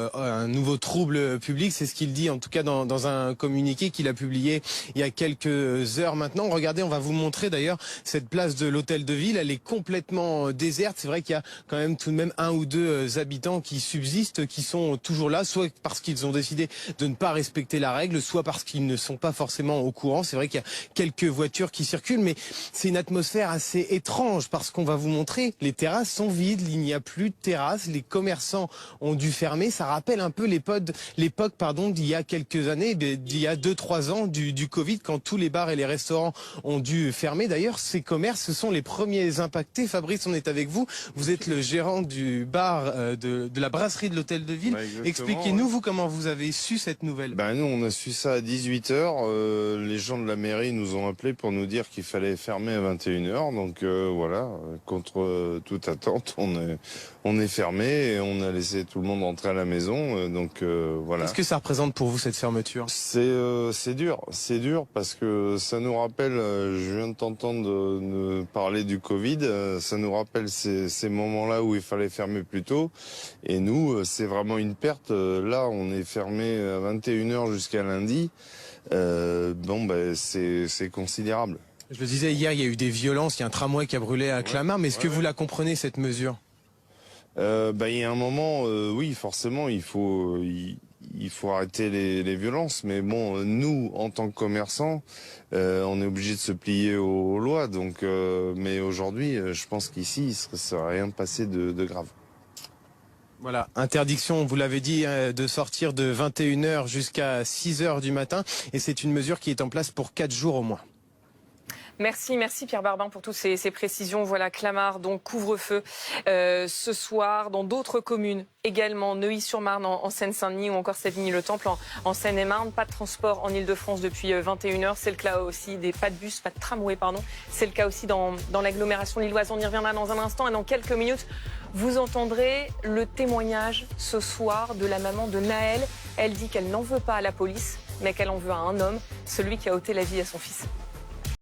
trouble public. C'est ce qu'il dit, en tout cas dans un communiqué qu'il a publié il y a quelques heures maintenant. Regardez, on va vous montrer d'ailleurs cette place de l'hôtel de ville. Elle est complètement déserte. C'est vrai qu'il y a quand même tout de même 1 ou 2 habitants qui subsistent, qui sont toujours là, soit parce qu'ils ont décidé de ne pas respecter la règle, soit parce qu'ils ne sont pas forcément au courant. C'est vrai qu'il y a quelques voitures qui circulent, mais c'est une atmosphère assez étrange parce qu'on va vous montrer, les terrasses sont vides, il n'y a plus de terrasses, les commerçants ont dû fermer. Ça rappelle un peu l'époque d'il y a quelques années, d'il y a 2-3 ans du Covid, quand tous les bars et les restaurants ont dû fermer. D'ailleurs, ces commerces, ce sont les premiers impactés. Fabrice, on est avec vous. Vous êtes le gérant du bar de la brasserie de l'hôtel de ville. Expliquez-nous, vous, comment vous avez su cette nouvelle. Nous, on a su ça à 18h. Les gens de la mairie nous ont appelés pour nous dire qu'il fallait fermer à 21h. Donc voilà, contre toute attente, on est fermé et on a laissé tout le monde rentrer à la maison. Voilà. Qu'est-ce que ça représente pour vous, cette fermeture? C'est dur parce que ça nous rappelle, je viens de t'entendre parler du Covid, ça nous rappelle ces moments-là où il fallait fermer plus tôt. Et nous, c'est vraiment une perte. Là, on est fermé à 21h jusqu'à lundi. C'est considérable. Je le disais hier, il y a eu des violences, il y a un tramway qui a brûlé à Clamart, mais est-ce que vous la comprenez, cette mesure? Il y a un moment, oui, forcément, il faut arrêter les violences, mais bon, nous, en tant que commerçants, on est obligé de se plier aux lois, donc, mais aujourd'hui, je pense qu'ici, il ne serait rien passé de grave. Voilà, interdiction, vous l'avez dit, de sortir de 21h jusqu'à 6h du matin. Et c'est une mesure qui est en place pour 4 jours au moins. Merci Pierre Barbin pour toutes ces précisions. Voilà, Clamart, donc couvre-feu ce soir dans d'autres communes également. Neuilly-sur-Marne en Seine-Saint-Denis ou encore Sévigny-le-Temple en Seine-et-Marne. Pas de transport en Ile-de-France depuis 21h. C'est le cas aussi pas de bus, pas de tramway, pardon. C'est le cas aussi dans l'agglomération lilloise. On y reviendra dans un instant et dans quelques minutes, vous entendrez le témoignage ce soir de la maman de Naël. Elle dit qu'elle n'en veut pas à la police, mais qu'elle en veut à un homme, celui qui a ôté la vie à son fils.